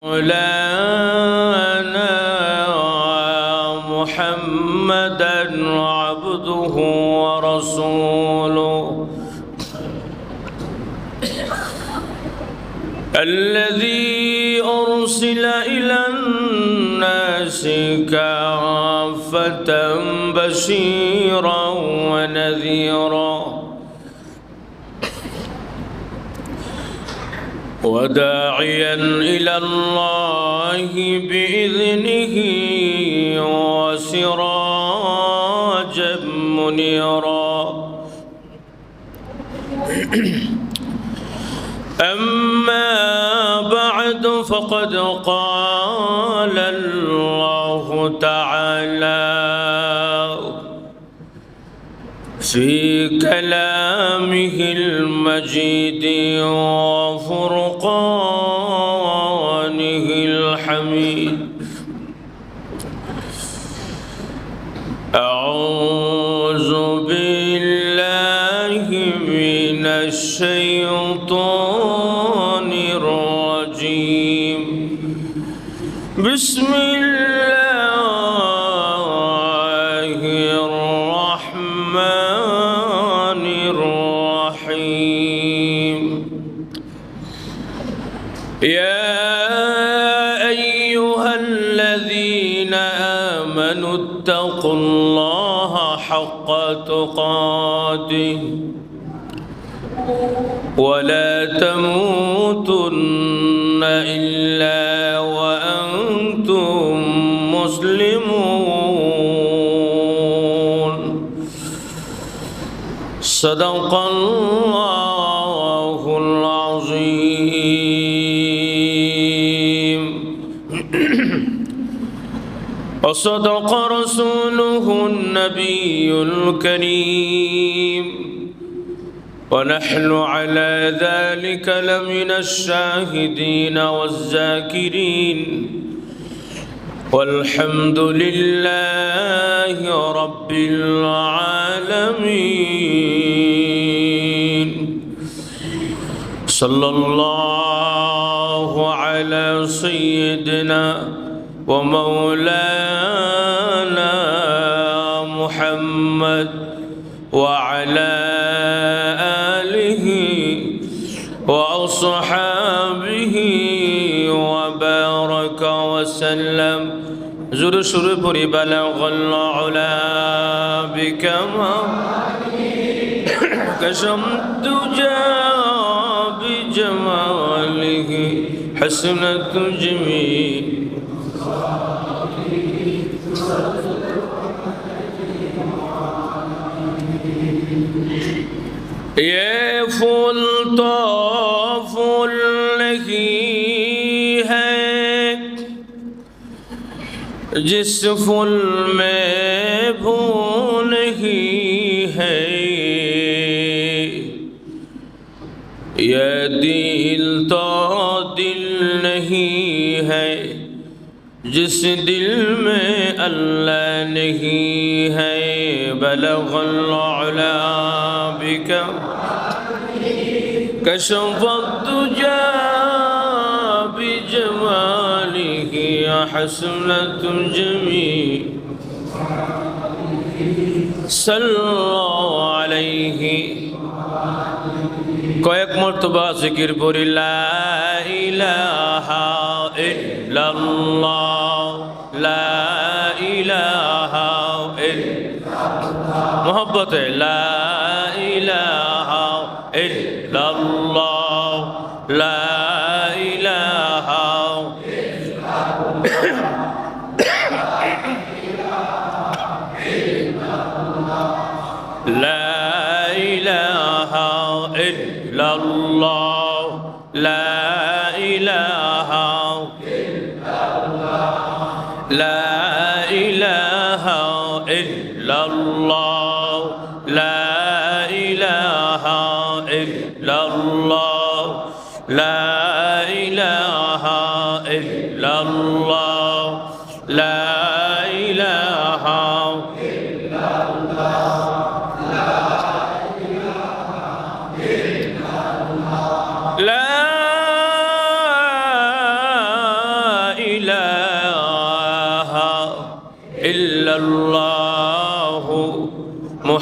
مولانا محمدا عبده ورسوله الذي أرسل إلى الناس كافة بشيرا ونذيرا وداعيا إلى الله بإذنه وسراجا منيرا أما بعد فقد قال الله تعالى في كلامه المجيد وفرقانه الحميد أعوذ بالله من الشيطان الرجيم بسم الله الرحمن الرحيم يا أيها الذين آمنوا اتقوا الله حق تقاته ولا تموتن إلا وأنتم مسلمون صدق الله العظيم وصدق رسوله النبي الكريم ونحن على ذلك لمن الشاهدين والذاكرين والحمد لله رب العالمين صلى الله على سيدنا ومولانا محمد وعلى آله وأصحابه وبارك وسلم زور شرب بلغ العلا بكماله كشمت جاء بجماله حسنة جميل ये फूल तो फूल नहीं है जिस फूल में भूल नहीं है ये दिल तो दिल नहीं है जिस दिल में अल्लाह नहीं है बलगल उला बिका कशफ الدجى بجماله حسنة جميل صلوا عليه কয়েক মর্তবা জিকির করি লা ইলাহা ইল্লাল্লাহ লা ইলাহা ইল্লাল্লাহ মোহব্বতে লা ইলাহা ইল্লাল্লাহ লা ইলাহা লা ইলাহা ইল্লাল্লাহ লা ইলাহা لا إله إلا الله لا إله إلا الله لا إله إلا الله لا إله إلا الله لا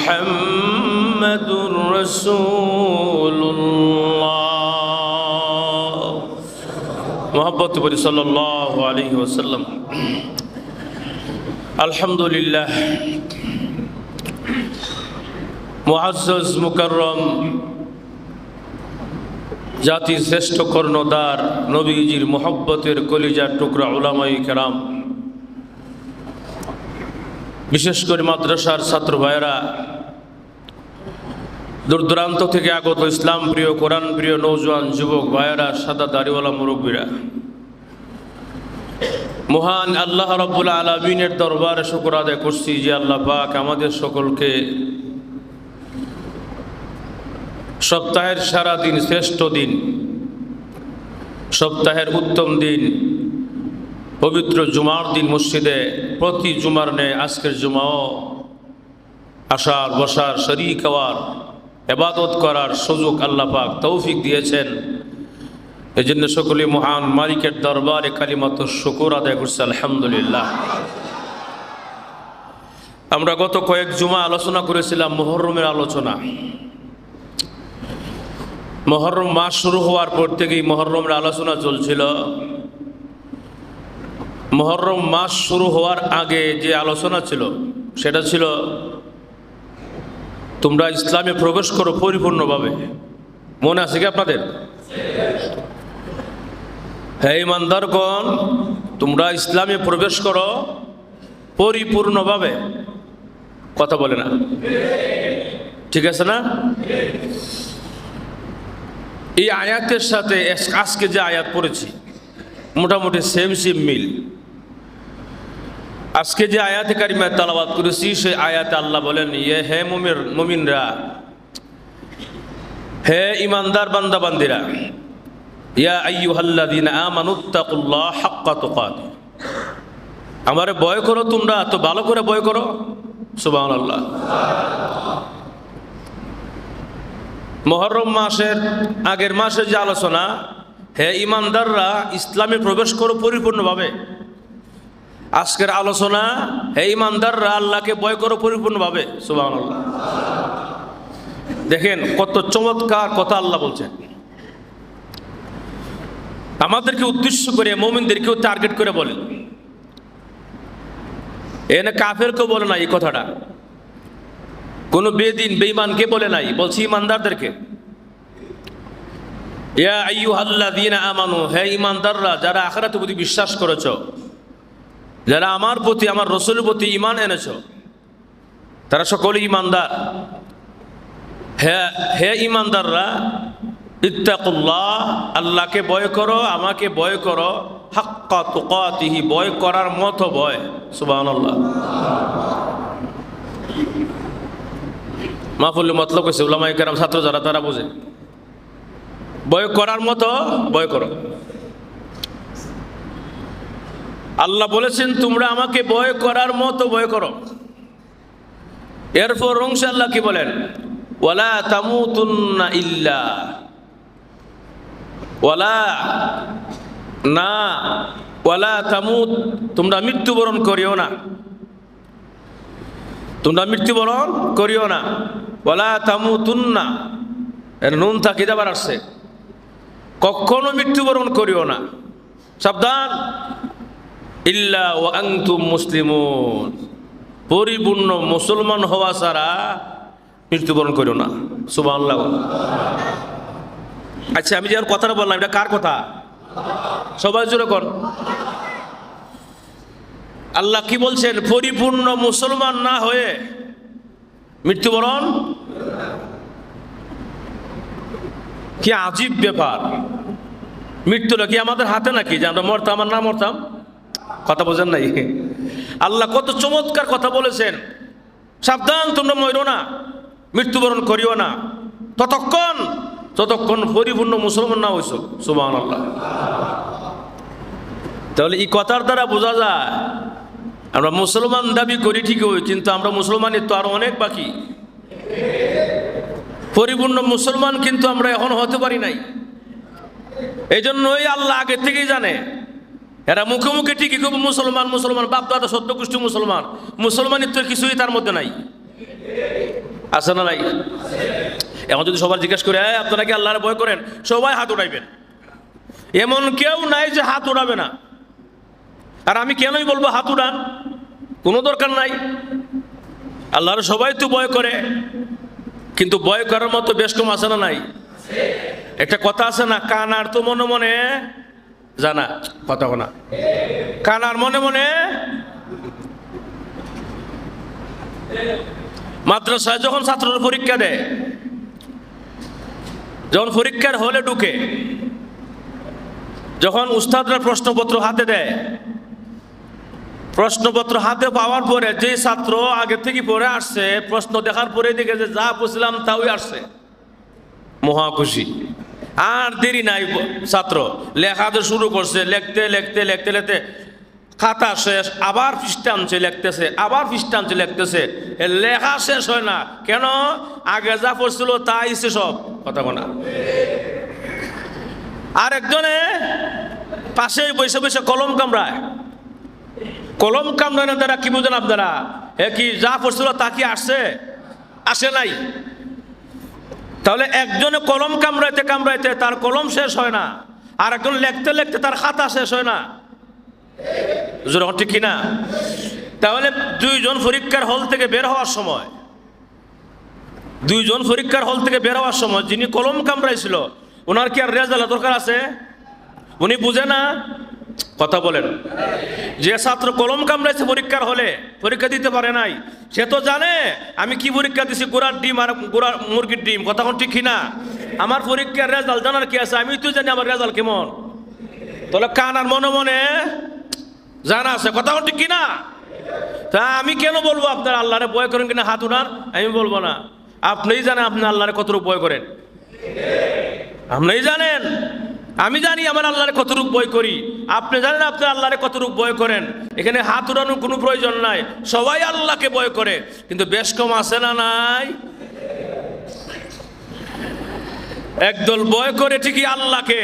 মুহাম্মাদুর রাসূলুল্লাহ। মুহাব্বত করি সাল্লাল্লাহু আলাইহি ওয়াসাল্লাম। আলহামদুলিল্লাহ, মুআজ্জাজ মুকাররম জাতির শ্রেষ্ঠ কর্ণধার নবীজির মোহব্বতের কলিজার টুকরা উলামায়ে কেরাম, বিশেষ করে মাদ্রাসার ছাত্র ভাইয়েরা, দূর দূরান্ত থেকে আগত ইসলাম প্রিয়, কোরআন প্রিয় নৌজওয়ান যুবক ভাইয়েরা, সাদা দাড়িওয়ালা মুরব্বীরা, মহান আল্লাহ রাব্বুল আলামিনের দরবারে শুকর আদায় করছি যে আল্লাহ পাক আমাদের সকলকে সপ্তাহের সারা দিন, শ্রেষ্ঠ দিন, সপ্তাহের উত্তম দিন, পবিত্র জুমার দিন মসজিদে প্রতি জুমার নেয় আজকের জুমাও আসার, বসার, শরীক হওয়ার, ইবাদত করার সুযোগ আল্লাহ পাক তৌফিক দিয়েছেন। এই জন্য সকলে মহান মালিকের দরবারে কালিমাতুর শুকর আদায় করছে আলহামদুলিল্লাহ। আমরা গত কয়েক জুমা আলোচনা করেছিলাম মুহররমের আলোচনা। মুহররম মাস শুরু হওয়ার পর থেকেই মুহররমের আলোচনা চলছিল। মুহররম মাস শুরু হওয়ার আগে যে আলোচনা ছিল সেটা ছিল তোমরা ইসলামে প্রবেশ করো পরিপূর্ণভাবে। মনে আছে কি আপনাদের? হে ইমানদারগণ, তোমরা ইসলামে প্রবেশ করো পরিপূর্ণভাবে। কথা বলে না? ঠিক আছে না? এই আয়াতের সাথে আজকে যে আয়াত পড়েছি মোটামুটি সেম মিল। আজকে যে আয়াতে কারিমা তেলাওয়াত করেছি সেই আয়াতে আল্লাহ বলেন, হে মুমিনরা, হে ইমানদার বান্দা বান্দিরা, ইয়া আইয়ুহাল্লাযীনা আমানুত্তাকুল্লাহ হাক্কা তুকাতিহ, আমারে ভয় করো, তোমরা তো ভালো করে ভয় করো। সুবহানাল্লাহ। মুহররম মাসের আগের মাসে যে আলোচনা, হে ইমানদাররা ইসলামে প্রবেশ করো পরিপূর্ণভাবে। আজকের আলোচনা, হে ইমানদাররা আল্লাহকে ভয় করো পরিপূর্ণভাবে। সুবহানাল্লাহ। দেখেন কত চমৎকার কথা আল্লাহ বলছেন। আমাদেরকে উদ্দেশ্য করে, মুমিনদেরকেও টার্গেট করে বলেন। এনে কাফেরকেও বলে না এই কথাটা, কোন বেদিন বেঈমানকে বলে নাই, বলছি ইমানদারদেরকে। ইয়া আইয়ুহাল্লাযীনা আমানু, হে ইমানদাররা যারা আখিরাতের প্রতি বিশ্বাস করেছো, যারা আমার প্রতি, আমার রাসূলের প্রতি ঈমান এনেছো, তারা সকলেই ইমানদার। হে ইমানদাররা, ইত্তাকুল্লাহ, আল্লাহকে ভয় করো, আমাকে ভয় করো, হাক্কা তুকাতিহি, ভয় করার মতো ভয়। সুবহানাল্লাহ। মাহফুল মতলব কইছে উলামায়ে কেরাম, ছাত্র যারা তারা বোঝে। ভয় করার মতো ভয় করো। আল্লাহ বলেছেন তোমরা আমাকে ভয় করার মতো ভয় করো। এরপর অংশে আল্লাহ কি বলেন? ওয়ালা তামুতুন্না ইল্লা, ওয়ালা তামুত, তোমরা মৃত্যুবরণ করিও না, তোমরা মৃত্যুবরণ করিও না। ওয়ালা তামুতুন্না, এর নুন থাকি যাবার আসছে, কখনো মৃত্যুবরণ করিও না, সাবধান। ইল্লা ওয়া আনতুম মুসলিমুন, পরিপূর্ণ মুসলমান হওয়া ছাড়া মৃত্যুবরণ করিও না। সুবহানাল্লাহ। আচ্ছা, আমি যে আর কথাটা বললাম এটা কার কথা? সবাই জোরে কর। আল্লাহ কি বলছেন? পরিপূর্ণ মুসলমান না হয়ে মৃত্যুবরণ। কি আজীব ব্যাপার! মৃত্যুটা কি আমাদের হাতে নাকি যে আমরা মরতাম আর না মরতাম? কথা বোঝেন নাই? আল্লাহ কত চমৎকার কথা বলেছেন। সাবধান, তোমরা মরো না, মৃত্যুবরণ করিও না ততক্ষণ পরিপূর্ণ মুসলমান না হইছো। সুবহানাল্লাহ। তাহলে এই কথার দ্বারা বোঝা যায় আমরা মুসলমান দাবি করি ঠিকই, কিন্তু আমরা মুসলমানের তো আরো অনেক বাকি। পরিপূর্ণ মুসলমান কিন্তু আমরা এখন হতে পারি নাই। এই জন্যই আল্লাহ আগে থেকেই জানে এরা মুখে মুখে ঠিকই খুব মুসলমান মুসলমান, বাপ দাদা সত্য গোষ্ঠী মুসলমান, মুসলমানিত্ব কিছুই তার মধ্যে নাই। আছে না নাই? এখন যদি সবার জিজ্ঞেস করে আপনারা কি আল্লাহর ভয় করেন, সবাই হাত উঠাইবেন। এমন কেউ নাই যে হাত উঠাবে না। আর আমি কেনই বলবো হাত উঠান, কোনো দরকার নাই। আল্লাহর সবাই তো ভয় করে, কিন্তু ভয় করার মতো বেশ কম আছে না নাই? একটা কথা আছে না, কানার তো মনে মনে জানা, কথা না, কানার মনে মনে। মাদ্রাসায় যখন ছাত্ররা পরীক্ষা দেয়, যখন পরীক্ষার হলে ঢুকে, যখন উস্তাদরা প্রশ্নপত্র হাতে দেয়, প্রশ্নপত্র হাতে পাওয়ার পরে যে ছাত্র আগে থেকে পড়ে আসছে, প্রশ্ন দেখার পরে দেখে যে যা বুঝলাম তাই আসছে, মহা খুশি। আর দেরি নাই, ছাত্র লেখা তো শুরু করছে, লিখতে লিখতে লিখতে লিখতে খাতা শেষ, আবার পৃষ্ঠা আনছে লিখতেছে, আবার পৃষ্ঠা আনছে লিখতেছে, লেখা শেষ হয় না। কেন? আগে যা পড়ছিল তা আইছে সব, কথা বলা। আর একজনে পাশে বসে বসে কলম কামড়ায়। কলম কামড়ানোর দ্বারা কি বুঝেন আপনারা? কি যা পড়ছিল তা কি আসছে? আসে নাই। তাহলে একজনে কলম কামড়াইতে কামড়াইতে তার কলম শেষ হয় না, আর একজন লিখতে লিখতে তার খাতা শেষ হয় না। ঠিক কিনা? তাহলে দুইজন পরীক্ষার হল থেকে বের হওয়ার সময়, দুইজন পরীক্ষার হল থেকে বের হওয়ার সময় যিনি কলম কামড়াইছিল ওনার কি আর রেজাল্ট দরকার আছে? উনি বুঝে না, কথা বলেন। যে ছাত্র কলম কামড়াইছে পরীক্ষার হলে, পরীক্ষা দিতে পারে নাই, সে তো জানে আমি কি পরীক্ষা দিছি, গোড়ার ডিম আর গোড়ার মুরগির ডিম, কথা ঠিক কিনা? আমার পরীক্ষার রেজাল্ট জানার কি আছে? আমি তো জানি আমার রেজাল্ট কেমন। তাহলে কানার মনে মনে জানা আছে, কথা ঠিক কিনা? তা আমি কেন বলবো আপনার আল্লাহরে ভয় করেন কিনা হাত উঠান? আমি বলবো না। আপনিই জানেন আপনি আল্লাহরে কতটুকু ভয় করেন, আপনিই জানেন। আমি জানি আমার আল্লাহরে কতটুকু ভয় করি, আপনি জানেন আপনি আল্লাহরে কতটুকু ভয় করেন। এখানে হাত উঠানোর কোনো প্রয়োজন নাই, সবাই আল্লাহকে ভয় করে, কিন্তু বেশ কম আছে না নাই? একদল ভয় করে ঠিকই আল্লাহকে,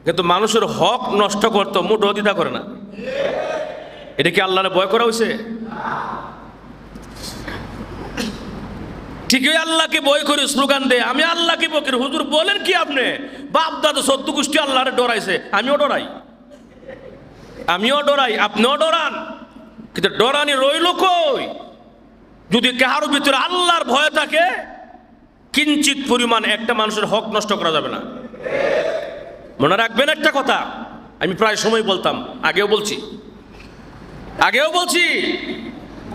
কিন্তু মানুষের হক নষ্ট করতো মুঠো দ্বিধা করে না। এটা কি আল্লাহরে ভয় করা হয়েছে? ঠিকই আল্লাহকে ভয় করে স্লোগান দেয়, আমি আল্লাহকে ভয় করি। হুজুর বলেন কি আপনি? বাপ দাদা 14 গোষ্ঠী আল্লাহরে ডরাইছে, আমিও ডরাই, আমিও ডরাই, আপনিও ডরান, কিন্তু ডরানি রইল কই? যদি কাহার ভিতরে আল্লাহর ভয় থাকে, কিঞ্চিত পরিমাণ একটা মানুষের হক নষ্ট করা যাবে না। মনে রাখবেন একটা কথা, আমি প্রায় সময় বলতাম, আগেও বলছি,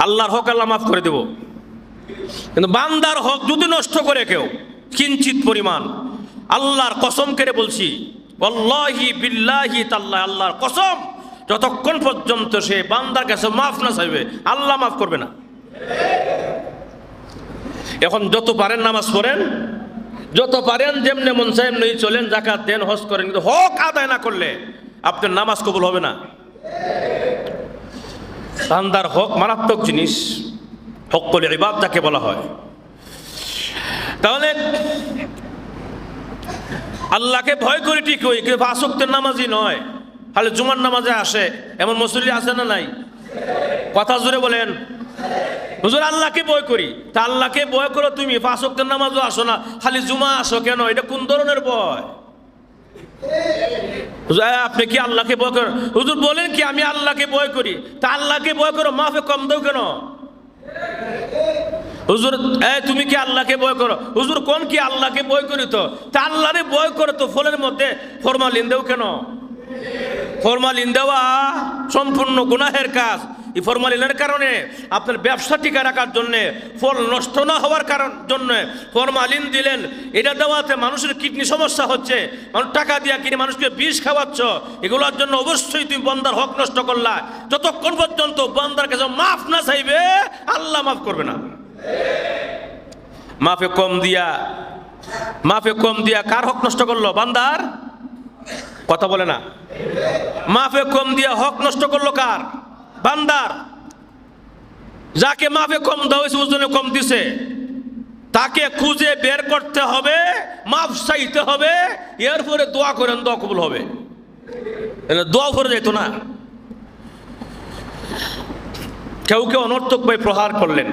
আল্লাহর হক আল্লাহ মাফ করে দেব, কিন্তু বান্দার হক যদি নষ্ট করে কেউ কিঞ্চিত পরিমাণ, আল্লাহর কসম করে বলছি, ওয়াল্লাহি বিল্লাহি তাল্লাহ, আল্লাহর কসম, যতক্ষণ পর্যন্ত সে বান্দার কাছে মাফ না চাইবে আল্লাহ মাফ করবে না। এখন যত পারেন নামাজ পড়েন, যত পারেন যেমনে মন চায় এমনি চলেন, যাকাত দেন, হজ করেন, কিন্তু হক আদায় না করলে আপনার নামাজ কবুল হবে না। বান্দার হক মারাত্মক জিনিস, হক্কুল ইবাদ যাকে বলা হয়। তাহলে আল্লাহকে ভয় করে ঠিক হই, কিন্তু 5 ওয়াক্তের নামাজই নয়, খালি জুমার নামাজে আসে এমন মুসল্লি আছে না নাই? কথা জোরে বলেন। হুজুর আল্লাহকে ভয় করি, তা আল্লাহকে ভয় করো তুমি, 5 ওয়াক্তের নামাজও আসো না, খালি জুমা আসো কেন? এটা কোন ধরনের ভয়? আপনি কি আল্লাহকে ভয় করেন? হুজুর বলেন কি আমি আল্লাহকে ভয় করি, তা আল্লাহকে ভয় করো, মাফে কম দাও কেন? হুজুর তুমি কি আল্লাহকে ভয় করো? হুজুর কোন কি আল্লাহকে ভয় করি, তো তা আল্লাহরে ভয় করো তো ফলের মধ্যে ফরমালিন দেও কেন? ফরমালিন দেওয়া সম্পূর্ণ গুনাহের কাজ। এই ফরমালিনের কারণে আপনার ব্যবসা টিকা রাখার জন্যে, ফল নষ্ট না হওয়ার জন্য ফরমালিন দিলেন, এটা দেওয়াতে মানুষের কিডনি সমস্যা হচ্ছে, মানুষ টাকা দিয়ে কিনে মানুষকে বিষ খাওয়াচ্ছ, এগুলোর জন্য অবশ্যই তুমি বান্দার হক নষ্ট করলা। যতক্ষণ পর্যন্ত বান্দার কাছে মাফ না চাইবে আল্লাহ মাফ করবে না। মাফে কম দিয়া কার হক নষ্ট করলো? বান্দার। কথা বলে না। মাফে কম দিয়া হক নষ্ট করলো কার? বান্দার। যাকে মাফে কম দেওয়া হয়েছে, ওজনে কম দিছে, তাকে খুঁজে বের করতে হবে, মাফ চাইতে হবে, এরপরে দোয়া করেন, দোয়া কবুল হবে। দোয়া করে যেত না। কেউ অনর্থক ভাবে প্রহার করলেন,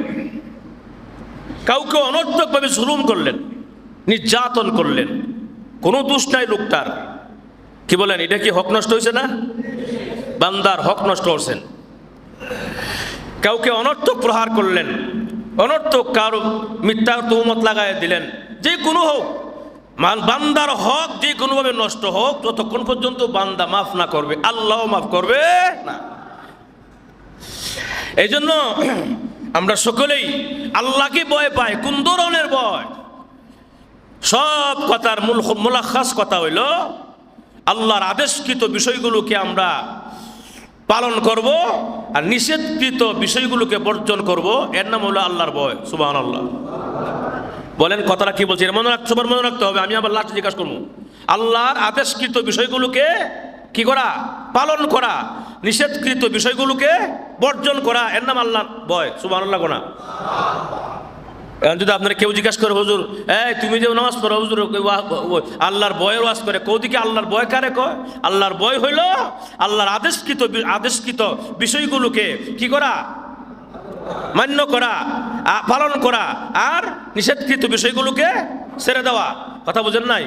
কাউকে অনর্থকভাবে জুলুম করলেন, নির্যাতন করলেন, কোনো দোষ নাই লোকটার, কি বলেন, এটা কি হক নষ্ট হয়েছে না? বান্দার হক নষ্ট করছেন। কাউকে অনর্থক প্রহার করলেন, অনর্থক কারো মিথ্যা তহমত লাগাই দিলেন, যে কোনো হোক, বান্দার হক যে কোনোভাবে নষ্ট হোক, ততক্ষণ পর্যন্ত বান্দা মাফ না করবে, আল্লাহ মাফ করবে না। এই জন্য আমরা সকলেই আল্লাহকে ভয় পাই। কোন ধরনের ভয়? সব কথার মুলাখাস কথা হইল, আল্লাহর আদেশকৃত বিষয়গুলোকে আমরা পালন করব আর নিষেধকৃত বিষয়গুলোকে বর্জন করব, এর নাম হলো আল্লাহর ভয়। সুবহানাল্লাহ। বলেন কথাটা কি বলছি? সবার মনে রাখতে হবে। আমি আবার লাস্টে জিজ্ঞাসা করবো, আল্লাহর আদেশকৃত বিষয়গুলোকে কি করা? পালন করা। নিষেধকৃত বিষয়গুলোকে বর্জন করা, এর নাম আল্লাহর ভয়। সুবহানাল্লাহ। গোনা যদি আপনারা কেউ জিজ্ঞাসা করে, হুজুর তুমি যে নামাজ পড়ো, হুজুর আল্লাহর ভয়ের ওয়াজ করে, কৌদিকে আল্লাহর ভয় কারে কয়? আল্লাহর ভয় হইল আল্লাহর আদেশকৃত বিষয়গুলোকে কি করা? মান্য করা, পালন করা, আর নিষেধকৃত বিষয়গুলোকে ছেড়ে দেওয়া। কথা বুঝেন নাই?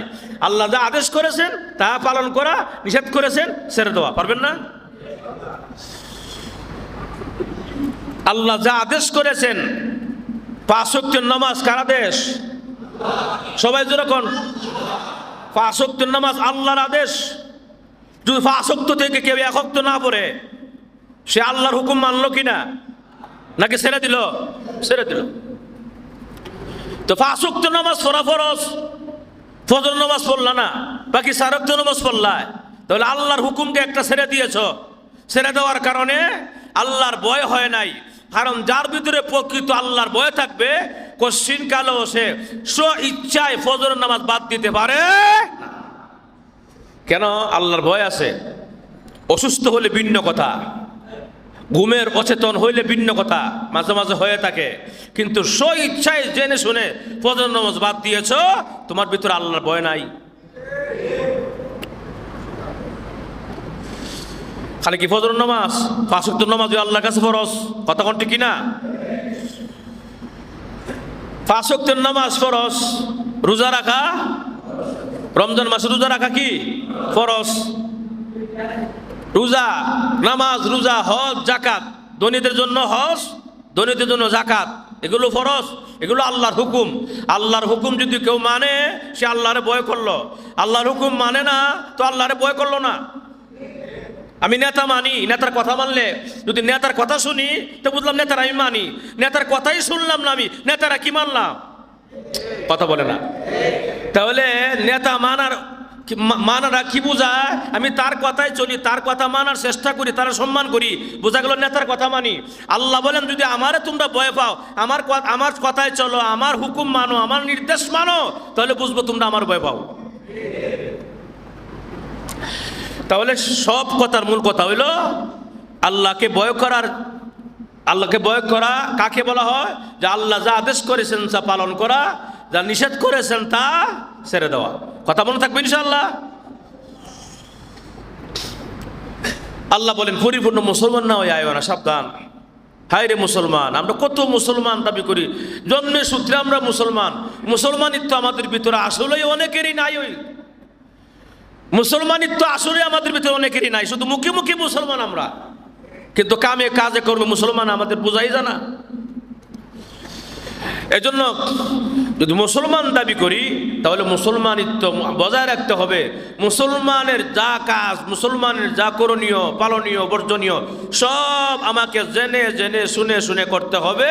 আল্লাহ যা আদেশ করেছেন তা পালন করা, নিষেধ করেছেন ছেড়ে দেওয়া। পারবেন না? আল্লাহ যা আদেশ করেছেন, 5 ওয়াক্তের নামাজ কার আদেশ? সবাই যেরকম 5 ওয়াক্তের নামাজ আল্লাহর আদেশ। যদি 5 ওয়াক্ত থেকে কেউ 1 ওয়াক্ত না পড়ে, সে আল্লাহর হুকুম মানলো কিনা? নাকি ছেড়ে দিল? ছেড়ে দিল। তো 5 ওয়াক্ত নামাজ পড়া ফরজ, ফজর নামাজ পড়লা না, বাকি 4 ওয়াক্ত নামাজ পড়লায়, তাহলে আল্লাহর হুকুমকে একটা ছেড়ে দিয়েছ। ছেড়ে দেওয়ার কারণে আল্লাহর ভয় হয় নাই। কারণ যার ভিতরে প্রকৃত আল্লাহর ভয় থাকবে, কশ্চিন কালেও সে স্ব ইচ্ছায় ফজরের নামাজ বাদ দিতে পারে না। কেন? আল্লাহর ভয় আছে। অসুস্থ হলে ভিন্ন কথা, ঘুমের অচেতন হইলে ভিন্ন কথা, মাঝে মাঝে হয়ে থাকে, কিন্তু স্ব ইচ্ছায় জেনে শুনে ফজর নামাজ বাদ দিয়েছ, তোমার ভিতরে আল্লাহর ভয় নাই। খালি কি ফজর নামাজ, 5 ওয়াক্ত নামাজ আল্লাহর কাছে ফরজ? কথা কোনটি কিনা? 5 ওয়াক্তের নামাজ ফরজ। রোজা রাখা, রমজান মাসে রোজা রাখা কি ফরজ? রোজা, নামাজ, রোজা, হজ, জাকাত, ধনীদের জন্য হজ, ধনীদের জন্য জাকাত, এগুলো ফরজ, এগুলো আল্লাহর হুকুম। আল্লাহর হুকুম যদি কেউ মানে, সে আল্লাহরে ভয় করলো। আল্লাহর হুকুম মানে না, তো আল্লাহরে ভয় করলো না। আমি নেতা মানি, নেতার কথা মানলে, যদি নেতার কথা শুনি তো বুঝলাম নেতার আমি মানি, নেতার কথাই শুনলাম না, আমি নেতারা কি মানলাম? কথা বলে না। তাহলে নেতা মানারা কি বোঝায়? আমি তার কথাই চলি, তার কথা মানার চেষ্টা করি, তারা সম্মান করি, বোঝা গেল নেতার কথা মানি। আল্লাহ বলেন, যদি আমারে তোমরা ভয় পাও, আমার কথায় চলো, আমার হুকুম মানো, আমার নির্দেশ মানো, তাহলে বুঝবো তোমরা আমার ভয় পাও। তাহলে সব কথার মূল কথা হইল আল্লাহকে ভয় করার। আল্লাহকে ভয় করা কাকে বলা হয়? যে আল্লাহ যা আদেশ করেছেন তা পালন করা, যা নিষেধ করেছেন তা ছেড়ে দেওয়া। কথা মনে থাকবে ইনশাআল্লাহ। আল্লাহ বলেন, পরিপূর্ণ মুসলমান না হয়ে আয় না, সাবধান। হায় রে মুসলমান, আমরা কত মুসলমান দাবি করি, জন্মের সূত্রে আমরা মুসলমান। মুসলমানিত্ব আমাদের ভিতরে আসলেই অনেকেরই নাই। ওই মুসলমানিত্ব আসলে আমাদের ভিতরে অনেকেরই নাই, শুধু মুখে মুখে মুসলমান আমরা, কিন্তু কামে কাজে করবে মুসলমান আমাদের বোঝাই জানা। এজন্য যদি মুসলমান দাবি করি, তাহলে মুসলমানিত্ব বজায় রাখতে হবে। মুসলমানের যা কাজ, মুসলমানের যা করণীয়, পালনীয়, বর্জনীয়, সব আমাকে জেনে জেনে শুনে শুনে করতে হবে,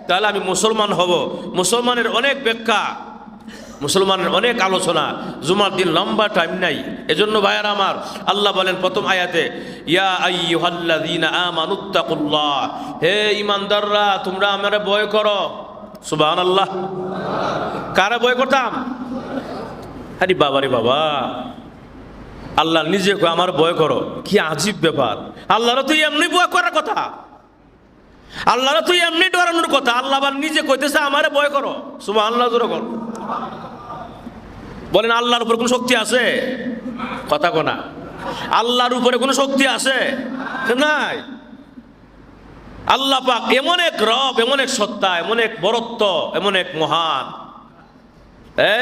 তাহলে আমি মুসলমান হব। মুসলমানের অনেক ব্যাখ্যা, মুসলমানের অনেক আলোচনা, জুমার দিন লম্বা টাইম নাই। এজন্য ভাইয়ার আমার, আল্লাহ বলেন প্রথম আয়াতে, ইয়া আইয়ুহাল্লাযীনা আমানুত্তাকুল্লাহ, হে ঈমানদাররা তোমরা আমারে ভয় করো। সুবহানাল্লাহ। কারে ভয় করতাম? আরে বাবা রে বাবা, আল্লাহ নিজে কয় আমার ভয় করো, কি আজীব ব্যাপার। আল্লাহর তো এমনি ভয় করার কথা, আল্লাহর তো এমনি ডরানোর কথা, আল্লাহ আবার নিজে কইতেছে আমারে ভয় করো। সুবহানাল্লাহ। বলেন আল্লাহর উপরে কোনো শক্তি আছে? কথা কোনা। আল্লাহর উপরে কোনো শক্তি আছে? নাই। আল্লাহ পাক এমন এক রব, এমন এক সত্তা, এমন এক বরত্ব, এমন এক মহান।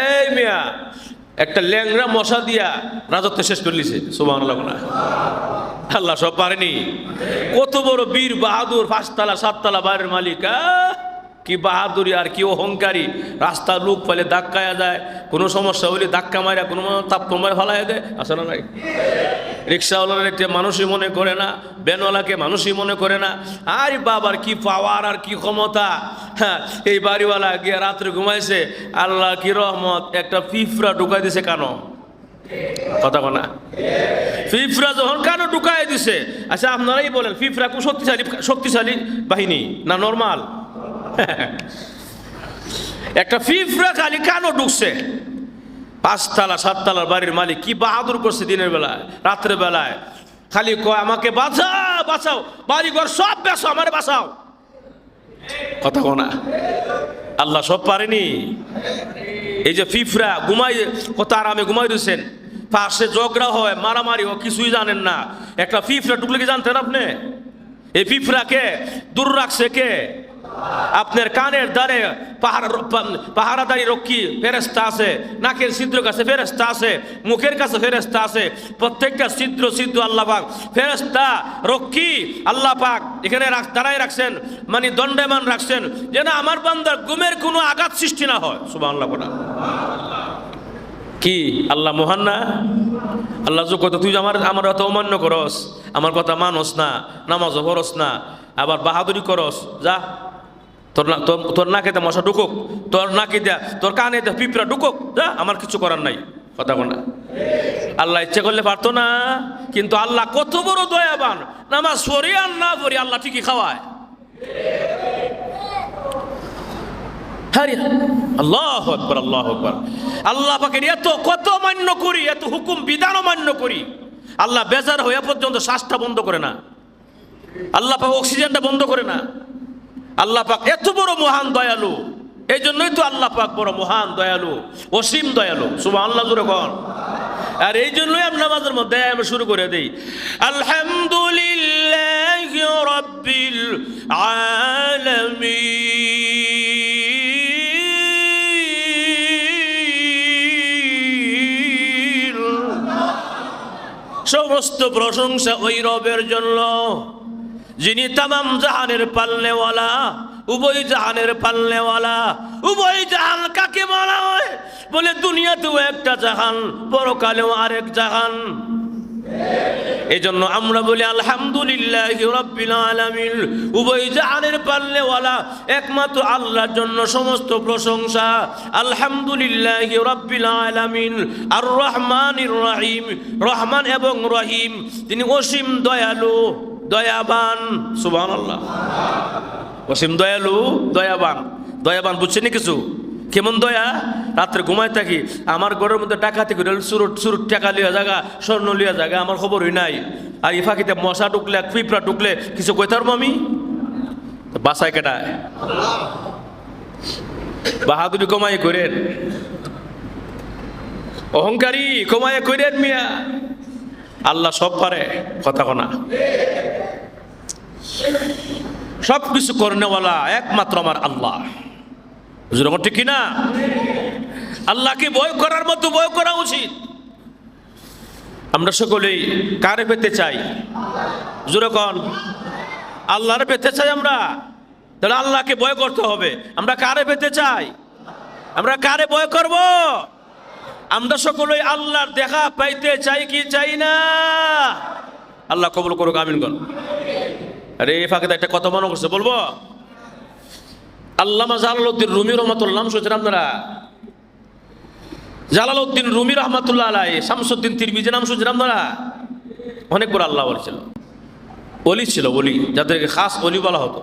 এই মিয়া একটা ল্যাংরা মশা দিয়া রাজত্ব শেষ করে লিছে, সুবহানাল্লাহ। আল্লাহ সব পারেনি? কত বড় বীর বাহাদুর, 5 তলা 7 তলা বাড়ির মালিক, কি বাহাদুরি আর কি অহংকারী। রাস্তার লোক ফেলে ধাক্কায়া যায়, কোনো সমস্যা হলে ধাক্কা মারা কোনো তাপ্পর মারে ফালাই দেয়, আসে না? নাই রিক্সাওয়ালাকে মানুষই মনে করে না, ভ্যানওয়ালাকে মানুষই মনে করে না। আরে বাবার কি পাওয়ার আর কি ক্ষমতা। হ্যাঁ, এই বাড়িওয়ালা গিয়ে রাত্রে ঘুমাইছে, আল্লাহ কি রহমত, একটা পিঁপড়া ঢুকাই দিছে কানো। কথা বলা, পিঁপড়া যখন কানো ঢুকাই দিছে, আচ্ছা আপনারাই বলেন পিঁপড়া কোন শক্তিশালী বাহিনী না নরমাল? একটা পিঁপড়া খালি কানো ঢুকছে, 5 তলা 7 তলার বাড়ির মালিক কি বাহাদুর করছে দিনের বেলায়, রাত্রে বেলায় খালি কয় আমাকে বাঁচাও বাঁচাও, বাড়ি ঘর সব বেসো, আমারে বাঁচাও। কথা কোনা, আল্লাহ সব পারেনি? এই যে পিঁপড়া ঘুমাই, কত আরামে ঘুমাই দিচ্ছেন, পাশে ঝগড়া হয়, মারামারি হয়, কিছুই জানেন না। একটা পিঁপড়া ঢুকলে কি জানতেন আপনি? এই পিঁপড়াকে দূর রাখছে কে? আপনার কানের দ্বারে পাহারাদারি রক্ষী ফেরেশতা আছে, নাকের ছিদ্র কাছে ফেরেশতা আছে, মুখের কাছে ফেরেশতা আছে, প্রত্যেকটা ছিদ্র ছিদ্র আল্লাহ পাক ফেরেশতা রক্ষী আল্লাহ পাক এখানে দাঁড়ায় রাখছেন, মানে দণ্ডায়মান রাখছেন, যেন আমার বান্দার ঘুমের কোনো আঘাত সৃষ্টি না হয়। সুবহানাল্লাহ। কি আল্লাহ মহান না? আল্লাহ কত তুই আমার কথা অমান্য করস, আমার কথা মানস না, নামাজও পড়স না, আবার বাহাদুরি করস, যা তোর নাকে দে মশা ঢুকুক, তোর নাকে দেয়া তোর কানে দে পিঁপড়া ঢুকুক, যা, আমার কিছু করার নাই। কথা বল না। আল্লাহ ইচ্ছে করলে পারতো না, কিন্তু আল্লাহ কত বড় দয়াবান, নামাজ পড়ি আর না পড়ি আল্লাহ ঠিকই খাওয়ায়। আল্লাহু আকবার, আল্লাহু আকবার। আল্লাহ পাকের এত কত মান্য করি, এত হুকুম বিধানও মান্য করি, আল্লাহ বেজার হয়ে পর্যন্ত শ্বাসটা বন্ধ করে না, আল্লাহ পাক অক্সিজেনটা বন্ধ করে না। আল্লাহ পাক এত বড় মহান দয়ালু, এই জন্যই তো আল্লাহ পাক বড় মহান দয়ালু, অসীম দয়ালু। সুবহানাল্লাহ জোরে কর। আর এই জন্যই আমরা নামাজের মধ্যে আমরা শুরু করে দেই আলহামদুলিল্লাহি রাব্বিল আলামিন। সমস্ত প্রশংসা ওই রবের জন্য যিনি তামাম জাহানের পালনেওয়ালা, উভয় জাহানের পালনেওয়ালা। উভয় জাহান কাকে বলা হয়? বলে দুনিয়াতেও একটা জাহান, পরকালেও আরেক জাহান। এই জন্য আমরা বলি আলহামদুলিল্লাহি রাব্বিল আলামিন। উভয় জাহানের পালনেওয়ালা একমাত্র আল্লাহর জন্য সমস্ত প্রশংসা। আলহামদুলিল্লাহি রাব্বিল আলামিন। আর রহমানির রহিম, রহমান এবং রহিম, তিনি অসীম দয়ালু, দয়াবান। সুবহানাল্লাহ। অসীম দয়ালু, দয়াবান। দয়াবান বুঝছেন কিছু? কেমন দয়া? রাত্রে ঘুমাই থাকি, আমার ঘরের মধ্যে ডাকাতি করে চুরুট টাকা লিয়া জায়গা, স্বর্ণ লিয়া জায়গা, আমার খবরই নাই। আর এই ফাঁকিতে মশা ঢুকলে, পিঁপড়া ঢুকলে কিছু কইতে পারবো আমি? বাসায় কেটায়? বাহাদুরি কমাই করেন, অহংকারী কমাই করেন মিয়া। আল্লাহ সব পারে। কথা কনা, সব কিছু করনেওয়ালা একমাত্র আমার আল্লাহ। ঠিক কিনা? আল্লাহকে ভয় করার মতো ভয় করা উচিত। আমরা সকলেই কারে পেতে চাই? যেরকম আল্লাহরে পেতে চাই আমরা, তাহলে আল্লাহকে ভয় করতে হবে। আমরা কারে পেতে চাই? আমরা কারে ভয় করব? আমরা সকলেই আল্লাহর দেখা পাইতে চাই কি চাই না? আল্লাহ কবুল করুক, আমিন বল। আরে এই ফাঁকে একটা কথা মনে করছে, বলবো? আল্লামা জালালউদ্দিন রুমি রহমাতুল্লাহ নাম শুনছেন আপনারা? জালালউদ্দিন রুমি রহমাতুল্লাহ আলাইহি। শামসুদ্দিন তিরমিজি নাম শুনছেন আপনারা? অনেক বড় আল্লাহ বলছিল, ওলি ছিল, ওলি, যাদেরকে খাস ওলি বলা হতো।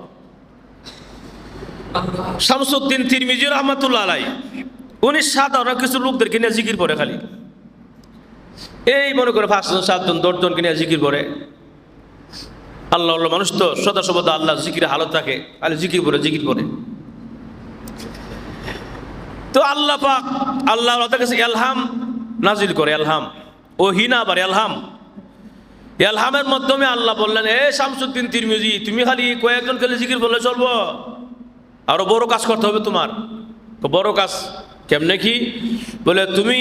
শামসুদ্দিন তিরমিজি রহমাতুল্লাহ আলাইহি উনি সাধারণ কিছু লোকদেরকে নিয়ে জিকির করে, খালি এই মনে করে 5 জন 7 জন 10 জনকে নিয়ে জিকির করে। আল্লাহ আল্লাহ মানুষ তো সদা সর্বদা আল্লাহ জিকিরে হালত থাকে, আল্লাহ জিকির করে জিকির করে। তো আল্লাহ পাক আল্লাহ কাছে এলহাম নাজিল করে, এলহাম ও হিনা আবার এলহাম। এলহামের মাধ্যমে আল্লাহ বললেন, এ শামসুদ্দিন তিরমিজি, তুমি খালি কয়েকজন খেলে জিকির বললে চলবো? আরো বড় কাজ করতে হবে তোমার। তো বড় কাজ কেমনে কি? বলে তুমি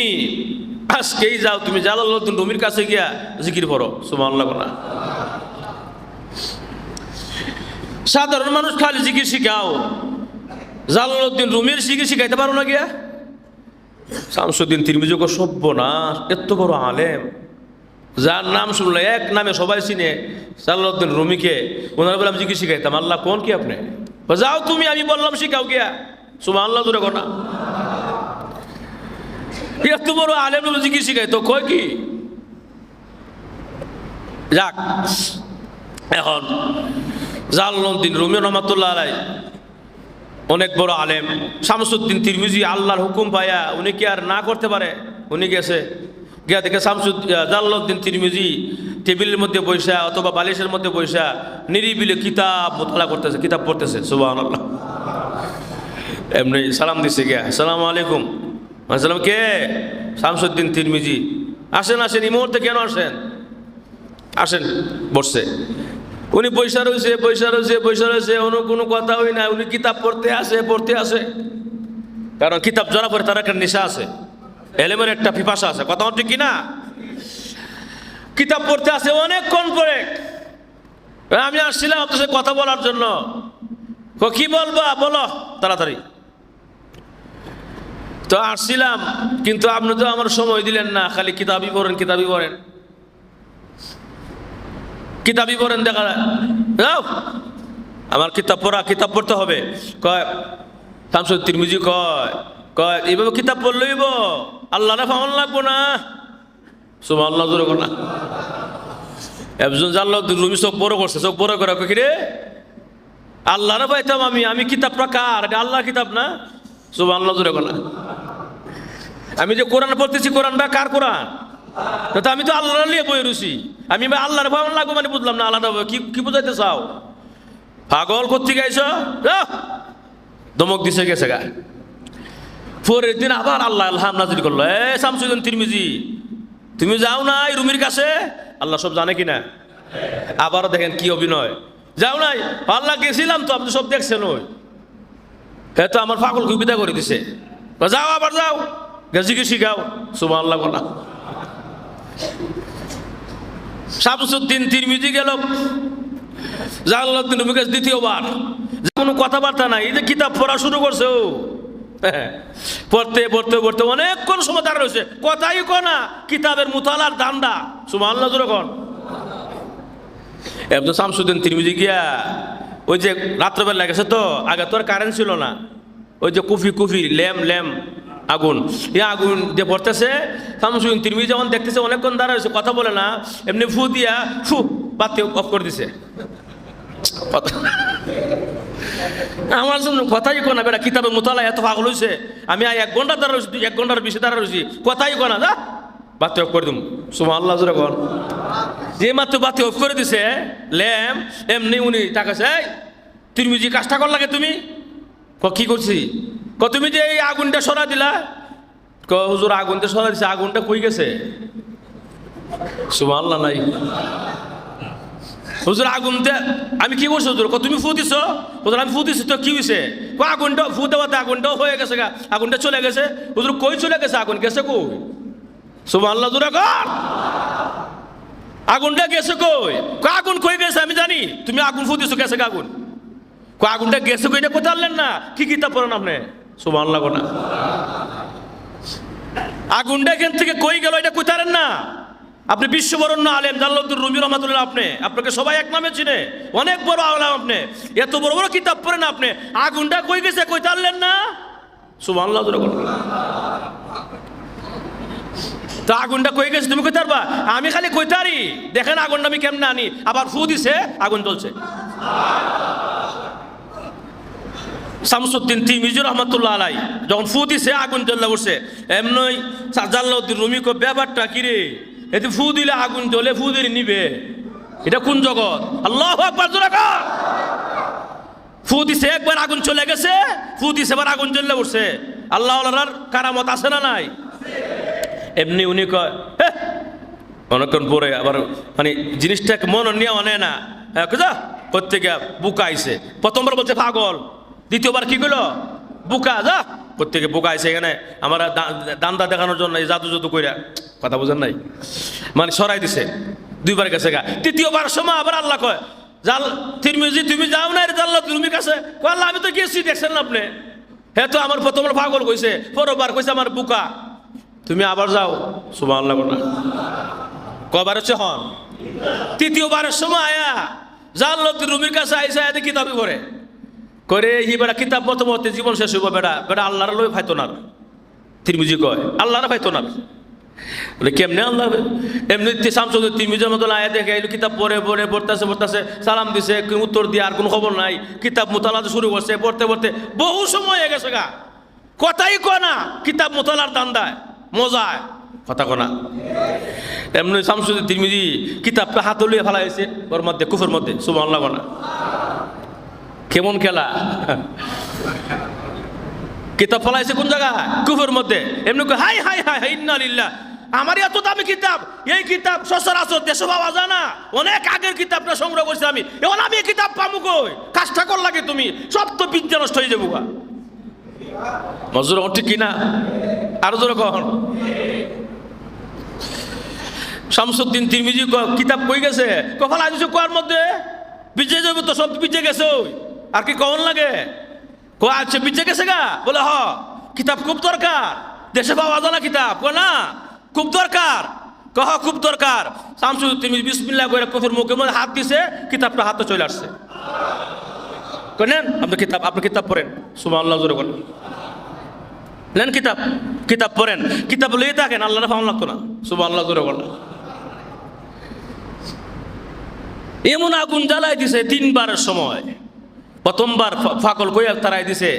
আজকেই যাও, তুমি জালালউদ্দিন রুমির কাছে গিয়া জিকির পড়ো। সুবহানাল্লাহ। না সাধারণ মানুষ খালি জিকির শিখাও, জালালউদ্দিন রুমির জিকির শিখাইতে পারো না গিয়া? শামসুদ্দিন তিরমিজি কো সর্বনাশ, এত বড় আলেম, যার নাম শুনলে এক নামে সবাই চিনে, জালালউদ্দিন রুমিকে ওনারা বলে আমি জিকির শিখাইতাম। আল্লাহ কোন কি আপনি? যাও তুমি, আমি বললাম শিখাও গিয়া। সুবহানাল্লাহ জোরে কথা। এত বড় আলেম জিকির শিখাইতো, কয় কি? যাক, এখন জালালউদ্দিন রুমি রহমাতুল্লাহ আলাইহি অনেক বড় আলেম। শামসুদ্দিন তিরমিজি আল্লাহর হুকুম পায়া উনি কি আর না করতে পারে? উনি গেছে, গিয়া দেখে জালালউদ্দিন তিরমিজি টেবিলের মধ্যে বসা অথবা বালিশের মধ্যে বসা নিরিবিলি কিতাব মোতালা করতেছে, কিতাব পড়তেছে। সুবহানাল্লাহ। এমনি সালাম দিছে গিয়া, আসসালামু আলাইকুম। আসসালাম। কে? শামসুদ্দিন তিরমিজি। আসেন আসেন, এই মুহূর্তে কেন আসেন? আসেন। বসছে। উনি পয়সা রয়েছে, কোনো কথা হই না। উনি কিতাব পড়তে আসে। কারণ কিতাব যারা পড়ে তার একটা নেশা আছে, এলেমের একটা পিপাসা আছে। কথা হচ্ছে কি না? কিতাব পড়তে আসে অনেকক্ষণ পরে। আমি আসছিলাম আপনার সাথে কথা বলার জন্য। কি বলবা? বলো তাড়াতাড়ি। তো আসছিলাম, কিন্তু আপনি তো আমার সময় দিলেন না, খালি কিতাবই পড়েন। দেখা যাও আমার কিতাব পড়তে হবে। কয় শামসুদ্দিন তিরমিজি কয় এইভাবে কিতাব পড়লইব, আল্লাহরে পাওয়ান লাগবো না। সুবহানাল্লাহ জোরে কথা। একজন জালালউদ্দিন রুমি চোখ বড় করে কি রে, আল্লাহরে পাইতাম আমি কিতাবটা কার? এটা আল্লাহর কিতাব না? সুবহানাল্লাহ জোরে কথা। আমি যে কোরআন পড়তেছি, কোরআনটা কার কোরআন? তো আমি তো আল্লাহর লিয়ে বই রুছি। আমি আল্লাহর পাওয়ান লাগবো মানে বুঝলাম না। আলাদা কি বুঝাইতে চাও? পাগল করতে গাইছ? ধমক দিছে, গেছে গা। পরের দিন আবার আল্লাহ আলহাম নাজিল করলো, এ শামসুদ্দিন তিরমিজি, তুমি যাও নাই রুমির কাছে? আল্লাহ সব জানে কিনা? আবারও দেখেন কি অভিনয়। যাও নাই? আল্লাহ গেছিলাম তো, আপনি সব দেখছেন। ওই তো আমার পাগলকে বিদা করে দিছে। যাও, আবার যাও, জিকির শিখাও। সুবহানাল্লাহ বলা। শামসুদ্দিন তিরমিজি গেল জালালউদ্দিন রুমির কাছে দ্বিতীয়বার। কোনো কথাবার্তা নাই, এই যে কিতাব পড়া শুরু করছে। ও পড়তে অনেকক্ষণ সময় দাঁড়া রয়েছে, কথাই কনা, কিতাবের মুতালার ধান্দা। সুবহানাল্লাহ যখন একদম শামসুদ্দিন তিরমিজি গিয়া, ওই যে রাত্রবেলা গেছে তো, আগে তো আর কারেন্ট ছিল না, ওই যে কুফি ল্যাম্প আগুন, আগুন দিয়ে পড়তেছে। শামসুদ্দিন তিরমিজি যখন দেখতেছে অনেকক্ষণ দাঁড়া রয়েছে, কথা বলে না, এমনি ফু দিয়া বাতি অফ করে দিছে। আমার জন্য কথাই কোনা, বেটা কিতাবের মোতালা এত পাগল হয়েছে। আমি 1 ঘন্টা দাঁড়া রয়েছি, 1 ঘন্টার বেশি দাঁড়া রয়েছি, কথাই কোনা, যা বাতি অফ করে দিম। সুবহানাল্লাহ জোরে কর। যে মাত্র বাতি অফ করে দিছে ল্যাম্প, এমনি উনি তাকাছে, তিরমিজি কাজটা কর লাগে তুমি? কি করছি? তুমি যে এই আগুনটা সরা দিলা? হুজুর আগুনটা সরা দিছে। আগুনটা কই গেছে? সুবহানাল্লাহ নাই। হুজুর আগুনটা আমি কি বলছি? হুজুর তুমি ফু দিছ? হুজুর আমি ফু দিছি তো কি হয়েছে? আগুনটা ফু দেওয়াতে আগুনটাও হয়ে গেছে, আগুনটা চলে গেছে। হুজুর কই চলে গেছে? আগুন গেছে কই? সুবহানাল্লাহ জোরে কর। আগুনটা গেছে কই? আগুন কই গেছে আমি জানি, তুমি আগুন ফু দিছো, গেছে আগুন। আগুনটা গেছে কই, এটা কোথায় আনলেন না? কি কিতাব পড়েন আপনি? সুবহানাল্লাহ না। আগুনটা এখান থেকে কই গেল, এটা কোথায় না? আপনি বিশ্ববরণ্য আলেম জালালউদ্দিন রুমি রহমাতুল্লাহ, আপনাকে সবাই এক নামে চিনে, অনেক বড় আলেম আপনি, এত বড় বড় কিতাব পড়েন আপনি। আগুনটা কই গেছে, কই তারলেন না? সুবহানাল্লাহ। তো আগুনটা কই গেছে তুমি কই তারবা? আমি খালি কই তারি, দেখেন আগুনটা আমি কেমনে আনি। আবার ফু দিছে, আগুন জ্বলছে। শামসুদ্দিন তিরমিজি রহমাতুল্লাহ আলাইহি যখন ফু দিছে, আগুন জ্বলে উঠছে। এমনই জালালউদ্দিন রুমি কো, ব্যাপারটা কি রে? এতে ফু দিলে আগুন জ্বলে, ফু দিলে নিবে, এটা কোন জগৎ? আল্লাহু আকবার জোরে কর। ফু দিছে একবার, আগুন চলে গেছে, ফু দিছে এবার আগুন জ্বলে উঠছে। আল্লাহ ওয়ালার কারামত আছে না নাই? এমনি উনি কয়, অনেকক্ষণ পরে আবার মানে জিনিসটাকে মনে নিয়ে অনে না, যা করতে গিয়া বুকা আইছে। প্রথমবার বলছে পাগল, দ্বিতীয়বার কি করলো বুকা, যা করতে গিয়ে বুকা আইছে। এখানে আমার দান্দা দেখানোর জন্য এই জাদু জাদু কইরা, কথা বোঝেন নাই, মানে সরাই দিছে। দুইবার গেছে গা, তৃতীয়বার সময় আবার আল্লাহ কয় জাল তিরমিজি তুমি যাও না রে জাল্লা তুমি কাছে, আল্লাহ আমি তো গেছি দেখছেন না আপনি, হ্যাঁ তো আমার প্রথমবার পাগল কইছে, পরবার কইছে আমার বুকা, তুমি আবার যাও। সুবহানাল্লাহ না, কবার হচ্ছে হন তৃতীয়বারের সময় আয়া জাল্লা রুমির কাছে আইসা এতে কিতাবই করে করে ই বেড়া কিতাব মতো মতে জীবন শেষ হইব। বেড়া বেড়া আল্লাহর লই ফাইতো না, তিরমিজি কয় আল্লাহরা ফাইতো না। বলে কেমনে আল্লাহ, এমনি শামসুদ্দিন তিরমিজির মতো আয়া দেখে এলো কিতাব পড়ে পড়ে পড়তেছে সালাম দিছে, উত্তর দিয়ে আর কোনো খবর নাই, কিতাব মোতালাতে শুরু করছে, পড়তে পড়তে বহু সময় হয়ে গেছে গা, কথাই কয় না, কিতাব মোতালার দান্দায় মজায় কথা কনা। এমনি শামসুদ্দিন তিরমিজি কিতাবটা হাতে লিয়ে ফেলা হয়েছে ওর মধ্যে, কুফের মধ্যে। সুবহানাল্লাহ না, কেমন খেলা, কিতাব ফলাইছে কোন জায়গায়, কুফের মধ্যে। এমনি হাই হাই হাই হাই ইন্না লিল্লাহ, আমার এত দামি কিতাব, এই কিতাব সচরাচর দেশে পাওয়া যায় না, অনেক আগের কিতাবটা সংগ্রহ করছি আমি, এখন আমি এই কিতাব পাবো কই, কাজটা কর লাগে তুমি, সব তো বিদ্যা নষ্ট হয়ে যাবো। মজুর ঠিক কিনা, আরো জোরে কখন। শামসুদ্দিন তিরমিজি কিতাব কই গেছে, কফাল আইছে কোয়ার মধ্যে, বিজে যাবো তো সব বিজে গেছে, আর কি কখন লাগে, কো আচ্ছা বিজে গেছে গা, বলে হ কিতাব খুব দরকার, দেশে পাওয়া যায় না কিতাব, কো না খুব দরকার, কহ খুব দরকার। শামসুদ্দিন তিরমিজি বিসমিল্লাহ করে কফের মুখের মধ্যে হাত দিছে, কিতাবটা হাতে চলে আসছে। নেন আপনি কিতাব পড়েন। সুবহানাল্লাহ জোরে বলেন, নেন কিতাব পড়েন, কিতাব লইয়ে থাকেন, আল্লাহর ফাউন লাগতো না। সুবহানাল্লাহ জোরে বলেন। এমন আগুন জ্বালাই দিছে তিনবারের সময়, প্রথমবার ফাকল কইয়া তারাই দিছে,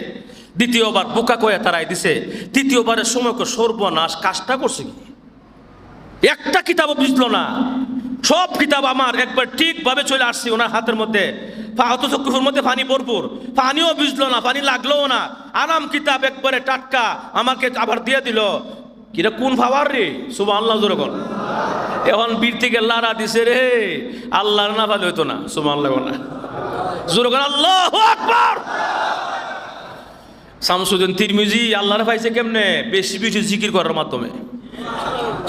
দ্বিতীয়বার বোকা কইয়া তারাই দিছে, তৃতীয়বারের সময় সর্বনাশ, কাজটা করছে কি একটা কিতাবও বুঝলো না, সব কিতাব আমার একবার ঠিকভাবে চলে আসছে ওনার হাতের মধ্যে, অথচ কুফের মধ্যে পানি ভরপুর, পানিও বুঝলো না, পানি লাগলোও না, আরাম কিতাব একবারে টাটকা আমাকে আবার দিয়ে দিল। কিরা কোন ভাবার রে, সুবহানাল্লাহ জোরে বল। এখন বীর থেকে লারা দিছে রে, আল্লাহর না ভালো হইতো না। সুবহানাল্লাহ না জোরে বল, আল্লাহু আকবার। শামসুদ্দিন তিরমিজি আল্লাহর পাইছে কেমনে, বেশি বেশি জিকির করার মাধ্যমে।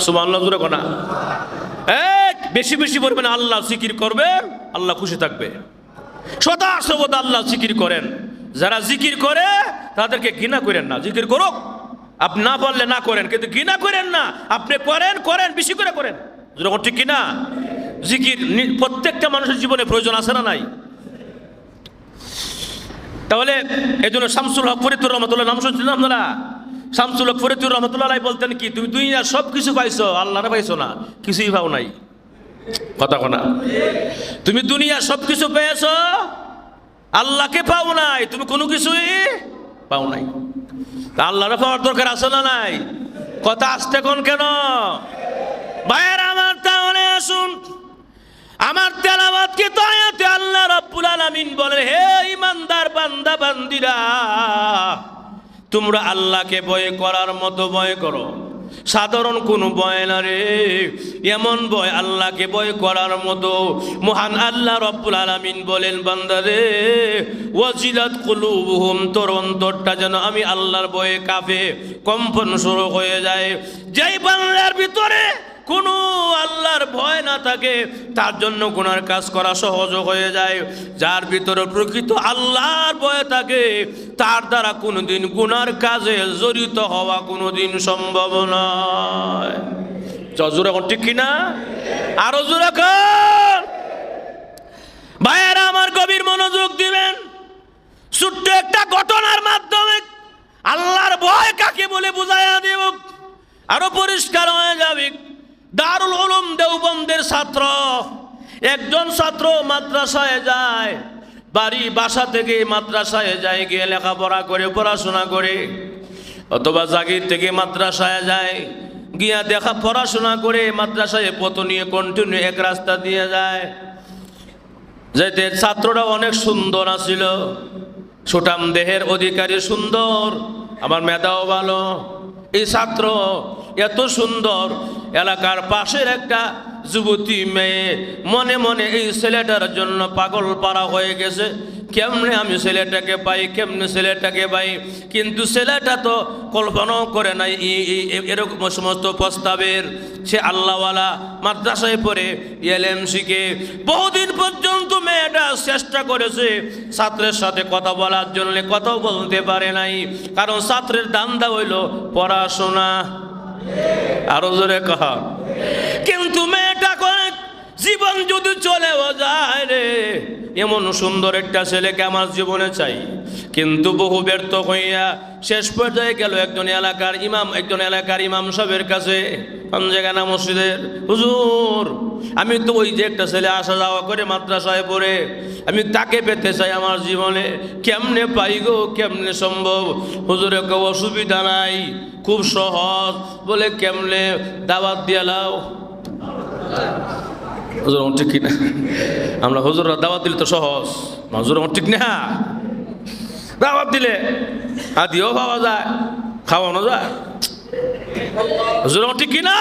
সুবহানাল্লাহ জোরে বল না, বেশি বেশি পড়বেন, আল্লাহ জিকির করবেন, আল্লাহ খুশি থাকবে। সদা সর্বদা আল্লাহ জিকির করেন, যারা জিকির করে তাদেরকে ঘৃণা করেন না, জিকির করুক, আপনি না পারলে না করেন, কিন্তু ঘৃণা করেন না, আপনি করেন বেশি করে করেন, যখন ঠিক কিনা। জিকির প্রত্যেকটা মানুষের জীবনে প্রয়োজন আছে না নাই? তাহলে এই জন্য শামসুল হক ফরিদুর রহমতুল্লাহ নাম শুনছিলেন আপনারা? শামসুল হক ফরিদুর রহমতুল্লাহ বলতেন কি, তুমি দুনিয়ার সব কিছু পাইছো, আল্লাহরে পাইছো না, কিছুই পাও নাই। কথা কোনা, তুমি দুনিয়ার সব কিছু পেয়েছো, আল্লাহকে পাও নাই, তুমি কোনো কিছুই পাও নাই। আল্লাহরে পাওয়ার দরকার আছে না নাই? কথা আসতে কোন কেন ভাইয়ের আমার? তাহলে আসুন, আমার তেলাওয়াত কি আয়াতে আল্লাহ রাব্বুল আলামিন বলে, হে ইমানদার বান্দা বান্দিরা, তোমরা আল্লাহকে ভয় করার মতো ভয় করো। সাধারণ কোনো ভয় না রে, এমন ভয় আল্লাহকে ভয় করার মতো। মহান আল্লাহ রাব্বুল আলামিন বলেন, বান্দা রে, ওয়াজিলাত কুলুবুহুম, তোর অন্তরটা যেন আমি আল্লাহর ভয়ে কাঁপে, কম্পন শুরু হয়ে যায়। যেই বান্দার ভিতরে কোনো আল্লাহর ভয় না থাকে, তার জন্য গুনার কাজ করা সহজ হয়ে যায়। যার ভিতরে প্রকৃত আল্লাহর ভয় থাকে, তার দ্বারা কোনোদিন গুনার কাজে জড়িত হওয়া কোনোদিন সম্ভব নয়। জোরে এখন ঠিক কিনা? আরো জোরে কর ভাইয়েরা আমার, গভীর মনোযোগ দিবেন। ছোট্ট একটা ঘটনার মাধ্যমে আল্লাহর ভয় কাকে বলে বুঝাইয়া দেব, আরো পরিষ্কার হয়ে যাবে। দারুল উলুম দেওবন্দের ছাত্র, একজন ছাত্র মাদ্রাসায় যায়, বাসা থেকে মাদ্রাসায় যায়, গিয়ে লেখাপড়া করে, পড়াশোনা করে, অথবা জাগির থেকে মাদ্রাসায় যায়, গিয়া পড়াশোনা করে, মাদ্রাসায় পথ নিয়ে কন্টিনিউ এক রাস্তা দিয়ে যায়। যাইতে ছাত্রটা অনেক সুন্দর আছিল, সুঠাম দেহের অধিকারী, সুন্দর, আমার মেধাও ভালো। এই ছাত্র এত সুন্দর, এলাকার পাশের একটা যুবতী মেয়ে মনে মনে এই ছেলেটার জন্য পাগল পারা হয়ে গেছে। কেমনে আমি ছেলেটাকে পাই, কেমনে ছেলেটাকে পাই। কিন্তু ছেলেটা তো কল্পনাও করে নাই এরকম সমস্ত প্রস্তাবের। সে আল্লাহওয়ালা, মাদ্রাসায় পড়ে, এলএম শিখে বহুদিন পর্যন্ত মেয়েটা চেষ্টা করেছে ছাত্রের সাথে কথা বলার জন্য, কথাও বলতে পারে নাই। কারণ ছাত্রের দান্দা হইল পড়াশোনা। আরো জোরে কহা। কিন্তু মেয়েটা কয় জীবন যদি চলেও যায় রে, এমন সুন্দর একটা ছেলেকে আমার জীবনে চাই। কিন্তু বহু ব্যর্থ হইয়া শেষ পর্যায়ে গেল একজন এলাকার ইমাম সাহেবের কাছে, পাঞ্জেগানা মসজিদের। হুজুর, আমি তো ওই যে একটা ছেলে আসা যাওয়া করে মাদ্রাসায় পড়ে, আমি তাকে পেতে চাই আমার জীবনে। কেমনে পাই গো, কেমনে সম্ভব? হুজুরে কেউ অসুবিধা নাই, খুব সহজ। বলে কেমনে? দাওয়াত দিয়ে লাও। হুজুর ঠিক কিনা? আমরা হুজুররা দাওয়াত দিলে তো সহজ, হুজুর ঠিক না? দাওয়াত দিলে আদিও পাওয়া যায়, খাওয়ানো যায়। হুজুর ঠিক কিনা?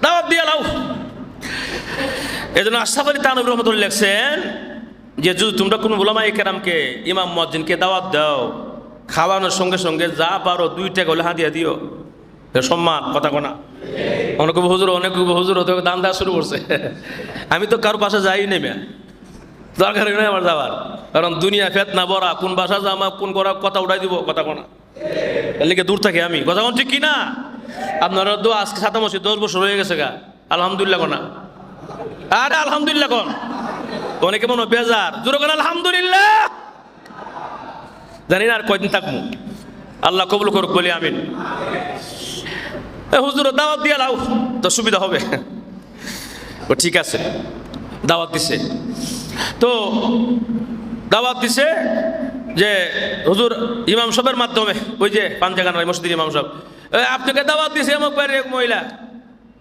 দাওয়াত দিয়ে লাও। এই জন্য আশরাফ আলী থানভী রহমাতুল্লাহ লিখছেন যে যদি তোমরা কোনো উলামায়ে কেরামকে, ইমাম মুয়াজ্জিনকে দাওয়াত দাও, খাওয়ানোর সঙ্গে সঙ্গে যা পারো 2 টাকা হলে হাদিয়া দিও। সম্মান, কথা কোনা। অনেক হুজুর দান দেওয়া শুরু করছে। আমি তো কারো বাসা যাই নেমে, দরকার নয় আমার যাওয়ার। কারণ দুনিয়া ফেতনা ভরা, কোন বাসা যাওয়া, কোন কথা উঠাই দিব, কথা কোনা। এর লিগে দূর থাকি আমি, কথা কোন ঠিক কিনা? আপনারা তো আজকে 7 মাস 10 বছর হয়ে গেছে গা, আলহামদুলিল্লাহ কোনা। আরে আলহামদুলিল্লাহ কোন। অনেকে মনে বেজার, জোরে কোন আলহামদুলিল্লাহ। জানি না আর কয়দিন থাকবো, আল্লাহ কবুল করুক বলি আমিন। হুজুর দাওয়াত দিয়ে লাও তো সুবিধা হবে। ও ঠিক আছে, দাওয়াত দিছে। তো দাওয়াত দিছে যে হুজুর ইমাম সাহেবের মাধ্যমে, ওই যে পাঞ্জাগানার মসজিদের ইমাম সাহেব, আপনাকে দাওয়াত দিছে এমক বাইরে এক মহিলা।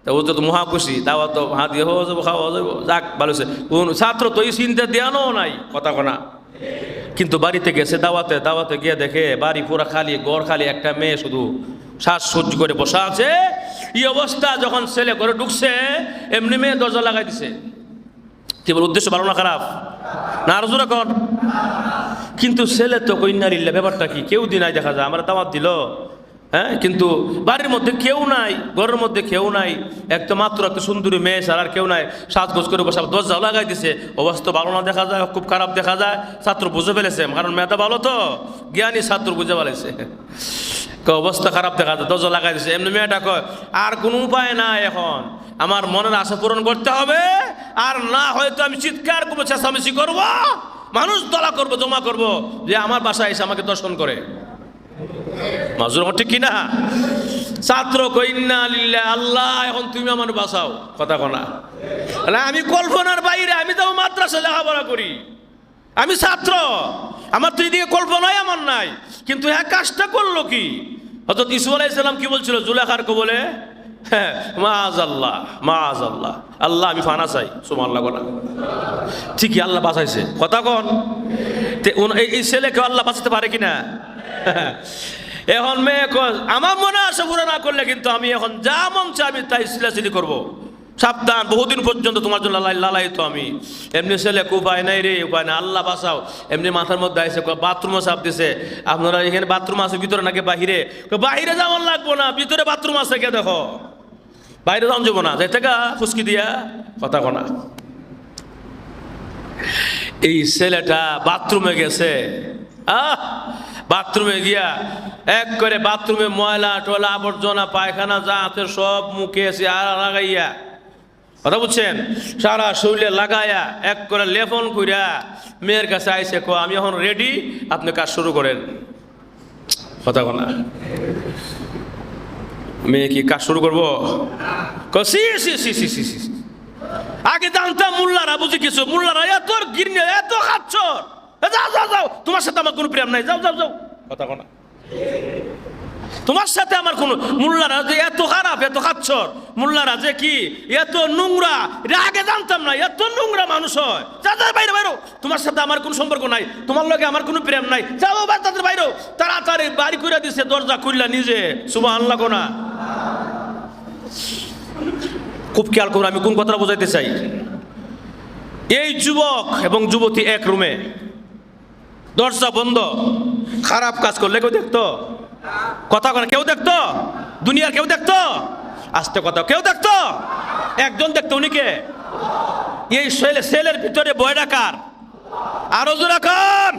তা ও তো মহা খুশি, দাওয়াত তো হাত দিয়ে হওয়া যাবো, খাওয়া যাবো, যাক ভালো হয়েছে। ছাত্র তো এই চিন্তা দেওয়ানো নাই, কথা কোনা। কিন্তু বাড়িতে গেছে দাওয়াতে গিয়ে দেখে বাড়ি পুরা খালি, ঘর খালি, একটা মেয়ে শুধু শ্বাস সহ্য করে বসা আছে। এই অবস্থা যখন ছেলে ঘরে ঢুকছে, এমনি মেয়ে দরজা লাগাই দিছে। কি বল, উদ্দেশ্য ভালো না খারাপ? না আরো জোরে কর। কিন্তু ছেলে তো কইনারিল্লা, ব্যাপারটা কি? কেউ দিনাই দেখা যায়, আমরা দাওয়াত দিল, হ্যাঁ, কিন্তু বাড়ির মধ্যে কেউ নাই, ঘরের মধ্যে কেউ নাই, একটা মাত্র একটা সুন্দরী মেয়ে ছাড়া আর কেউ নাই। সাজগোজ করে বসে দরজা লাগাই দিছে। অবস্থা ভালো না দেখা যায়, খুব খারাপ দেখা যায়। ছাত্র বুঝে ফেলেছে, কারণ মেয়েটা ভালো তো, জ্ঞানী ছাত্র বুঝে ফেলেছে। অবস্থা খারাপ দেখা যায়, দরজা লাগাই দিছে। এমনি মেয়েটা কয় আর কোনো উপায় নাই, এখন আমার মনের আশা পূরণ করতে হবে, আর না হয়তো আমি চিৎকার করবো, চেঁচামেচি করবো, মানুষ দলা করবো, জমা করবো, যে আমার বাসায় এসে আমাকে দর্শন করে। মাজুর ঠিক কিনা? ছাত্র কইন্না লিল্লাহ, আল্লাহ এখন তুমি আমার বাঁচাও, কথা কোনা। আমি কল্পনার বাইরে, আমি তো মাদ্রাসা লেখাপড়া করি, আমি ছাত্র, আমার তো এদিকে কল্পনাই আমার নাই। কিন্তু হ্যাঁ, কাজটা করলো কি? হযরত ইউসুফ আলাইহিস সালাম কি বলছিল জুলেখার কে বলে? হ্যাঁ, মাআযাল্লাহ, মাআযাল্লাহ, আল্লাহ আমি ফানা চাই। সুবহানাল্লাহ কোনা। ঠিকই আল্লাহ বাঁচাইছে, কথা কোন। এই ছেলেকে আল্লাহ বাঁচাতে পারে কিনা? এখন মেয়ে আমার মনে আসে পুরো না করলে কিন্তু আমি এখন যা মন চাই আমি তাই সিলাসিলি করবো। সাবধান, বহুদিন পর্যন্ত তোমার জন্য লালাই তো আমি। এমনি ছেলে উপায় নাই রে, উপায় নাই, আল্লাহ বাঁচাও। এমনি মাথার মধ্যে আইসে, বাথরুমও চাপ দিছে। আপনারা এখানে বাথরুম আছে ভিতরে নাকি বাহিরে? বাহিরে যাওয়ার লাগবো না, ভিতরে বাথরুম আছে, কে দেখো, বাইরে যাওয়া যাবো না, যাই থেকে ফুসকি দিয়া, কথা কোনা। এই ছেলেটা বাথরুমে গেছে, বাথরুমে গিয়া এক করে বাথরুমে ময়লা টয়লা আবর্জনা পায়খানা যা আছে সব মুখে এসে আর লাগাইয়া, কথা বুঝছেন, সারা শরীরে লাগাইয়া এক করে লেপন কইরা মেয়ের কাছে আইসে, আমি এখন রেডি, আপনি কাজ শুরু করেন, কথা কোনা। মেয়ে কি কাজ শুরু করবো? আগে জানতাম মোল্লারা বুঝি কিছু, মোল্লারা এত গিরনি, এত খাচ্ছ, যাও যাও যাও, তোমার সাথে আমার কোনো প্রেম নাই, যাও যাও যাও, কথা কোনা। তোমার সাথে আমার কোনো, মোল্লারা যে এত খারাপ, এত খাচ্ছর, মোল্লারা যে কি এত নোংরা, এটা আগে জানতাম না, এত নোংরা মানুষ হয়। যা যা বাইরে বাইরো, তোমার সাথে আমার কোনো সম্পর্ক নাই, তোমার লগে আমার কোনো প্রেম নাই, যাও বা তাদের বাইরো। তাড়াতাড়ি বাড়ি করে দিছে, দরজা খুললা নিজে, সুবহানাল্লাহ কোনা। খুব খেয়াল করুন আমি কোন কথাটা বোঝাইতে চাই। এই যুবক এবং যুবতী এক রুমে, দরজা বন্ধ, খারাপ কাজ করলে কেউ দেখতো? কথা করে কেউ দেখতো? দুনিয়ার কেউ দেখতো? আস্তে কথা, কেউ দেখতো? একজন দেখতো, উনি কে? এই সেলের ভিতরে বয় ডাকার আরো জোরে কান।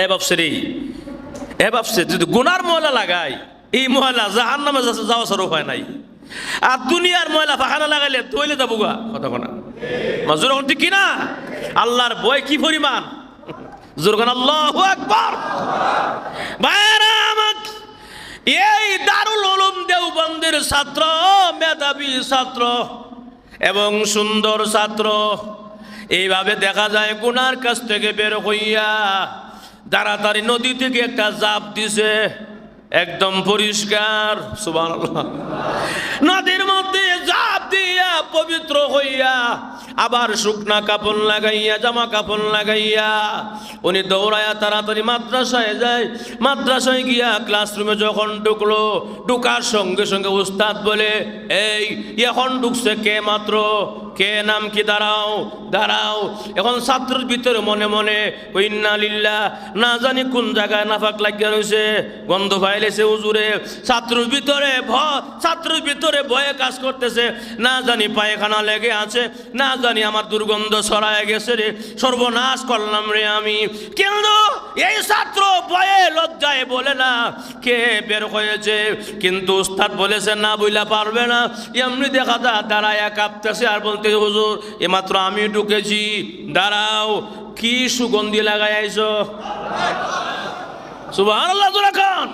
এ বাপসে যদি গুনার ময়লা লাগাই, এই ময়লা জাহান্নামে যাওয়া ছাড়া উপায় নাই। আর দুনিয়ার ময়লা পাখানা লাগাইলে তৈলে যাবো গা। কথা কোনা মাজুর ঠিক কিনা? আল্লাহর ভয় কি পরিমাণ! জোরগান আল্লাহু আকবার। ভাইরা আমার, এই দারুল উলুম দেওবন্দের ছাত্র, মেধাবী ছাত্র এবং সুন্দর ছাত্র, এইভাবে দেখা যায় গুনার কাছ থেকে বের হইয়া তাড়াতাড়ি নদী থেকে একটা জাপ দিছে, একদম পরিষ্কার, সুবহানাল্লাহ। নদীর মধ্যে জাপ দিয়া পবিত্র হইয়া আবার শুকনা কাপড় লাগাইয়া, জামা কাপড় লাগাইয়া উনি দৌড়াইয়া তাড়াতাড়ি মাদ্রাসায় যায়। মাদ্রাসায় গিয়া ক্লাসরুমে যখন ঢুকলো, ঢুকার সঙ্গে সঙ্গে উস্তাদ বলে, এই এখন ঢুকছে কে মাত্র, কে নাম কি? দাঁড়াও দাঁড়াও। এখন ছাত্রের ভিতরে মনে মনে ইন্না লিল্লাহ, না জানি কোন জায়গায় নাফাক লাগিয়া রয়েছে, গন্ধ পাইলেছে হুজুরে। ছাত্রের ভিতরে ভয়ে কাজ করতেছে, না জানি পায়খানা লেগে আছে, না জানি আমার দুর্গন্ধ ছড়ায় গেছে রে, সর্বনাশ করলাম রে আমি। কিন্তু এই ছাত্র ভয়ে লজ্জায় বলে না কে বের হয়েছে, কিন্তু উস্তাদ বলেছে না বইলা পারবে না। এমনি দেখা যায় দাঁড়ায়া কাঁপতেছে আর বলতে, হুজুর এমাত্র আমি ঢুকেছি। দাঁড়াও, কি সুগন্ধি লাগাই আইছো? সুবহানাল্লাহ খান।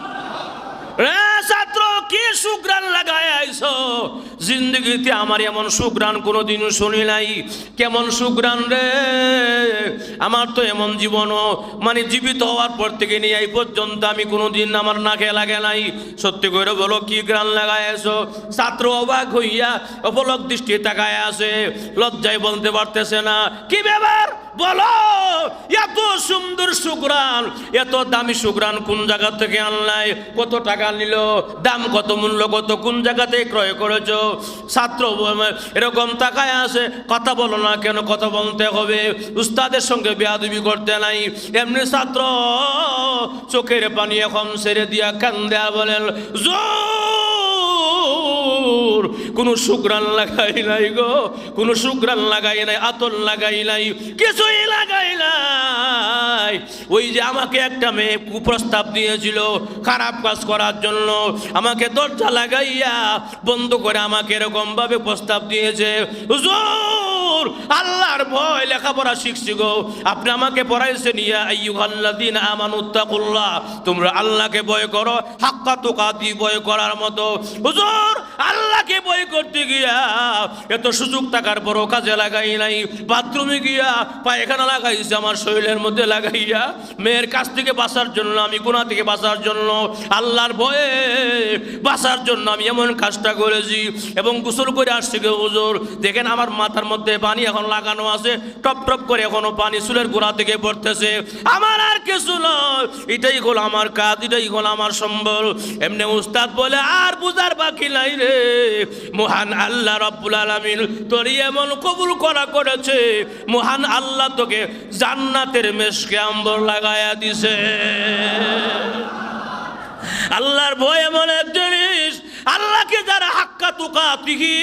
ছাত্র, কি সুগ্রান লাগাই আইছো? জিন্দগিতে আমার এমন সুগ্রান কোনোদিনও শুনি নাই। কেমন সুগ্রান রে? আমার তো এমন জীবনও, মানে জীবিত হওয়ার পর থেকে নিয়ে এই পর্যন্ত আমি কোনোদিন আমার নাকে লাগে নাই। সত্যি করে বলো, কি গ্রান লাগাই আইছো? ছাত্র অবাক হইয়া অপলক দৃষ্টি তাকায় আছে, লজ্জায় বলতে পারতেছে না। কি ব্যাপার বলো? এত সুন্দর সুগ্রান, এত দামি সুগ্রান কোন জায়গা থেকে আনলাই? কত টাকা নিল? দাম কত? মূল্য কত? কোন জায়গা থেকে ক্রয় করেছো? ছাত্র এরকম তাকায় আছে। কথা বলো না কেন? কথা বলতে হবে। উস্তাদের সঙ্গে বেয়াদবি করতে নাই। এমনি ছাত্র চোখের পানি এখন ছেড়ে দিয়া কান্দে আর বলেন, জোর কোনো সুগ্রান লাগাই নাই গো, কোনো সুগ্রান লাগাই নাই, আতর লাগাই নাই, কিছুই লাগাই নাই। ওই যে আমাকে একটা মেয়ে কুপ্রস্তাব দিয়েছিল খারাপ কাজ করার জন্য, আমাকে দরজা লাগাইয়া বন্ধ করে আমাকে এরকম ভাবে প্রস্তাব দিয়েছে। হুজুর আল্লাহর ভয় লেখাপড়া শিখছি গো, আপনি আমাকে পড়াইছেন, ইয়া আইয়ুহাল্লাযীনা আমানুত্তাকুল্লাহ, তোমরা আল্লাহকে ভয় করো, হাক্কা তুকাতি, ভয় করার মতো। হুজুর আল্লাহকে ভয় করতে গিয়া এত সুযোগ থাকার পরও কাজে লাগাই নাই। বাথরুমে গিয়া পায়খানা লাগাইছে আমার শরীরের মধ্যে লাগাইয়া, মেয়ের কাছ থেকে বাঁচার জন্য, আমি গুনাহ থেকে বাঁচার জন্য, আল্লাহর ভয়ে বাঁচার জন্য আমি এমন কাজটা করেছি। এবং গোসল করে আসছি গো হুজুর, দেখেন আমার মাথার মধ্যে পানি এখন লাগানো আছে, টপ টপ করে এখনো পানি চুলের গোড়া থেকে পড়তেছে। আমার আর কিছু নয়, এটাই হলো আমার কাজ, এটাই হলো আমার সম্বল। এমনি উস্তাদ বলে, আর বুঝার বাকি নাই রে, মহান আল্লাহ রাব্বুল আলামিন তোর এমন কবুল করা করেছে, মহান আল্লাহ তোকে জান্নাতের মেশকে আম্বর লাগায়া দিছে। আল্লাহর ভয় এমন এক জিনিস, আল্লাহকে যারা হাক্কা তুকাতিহি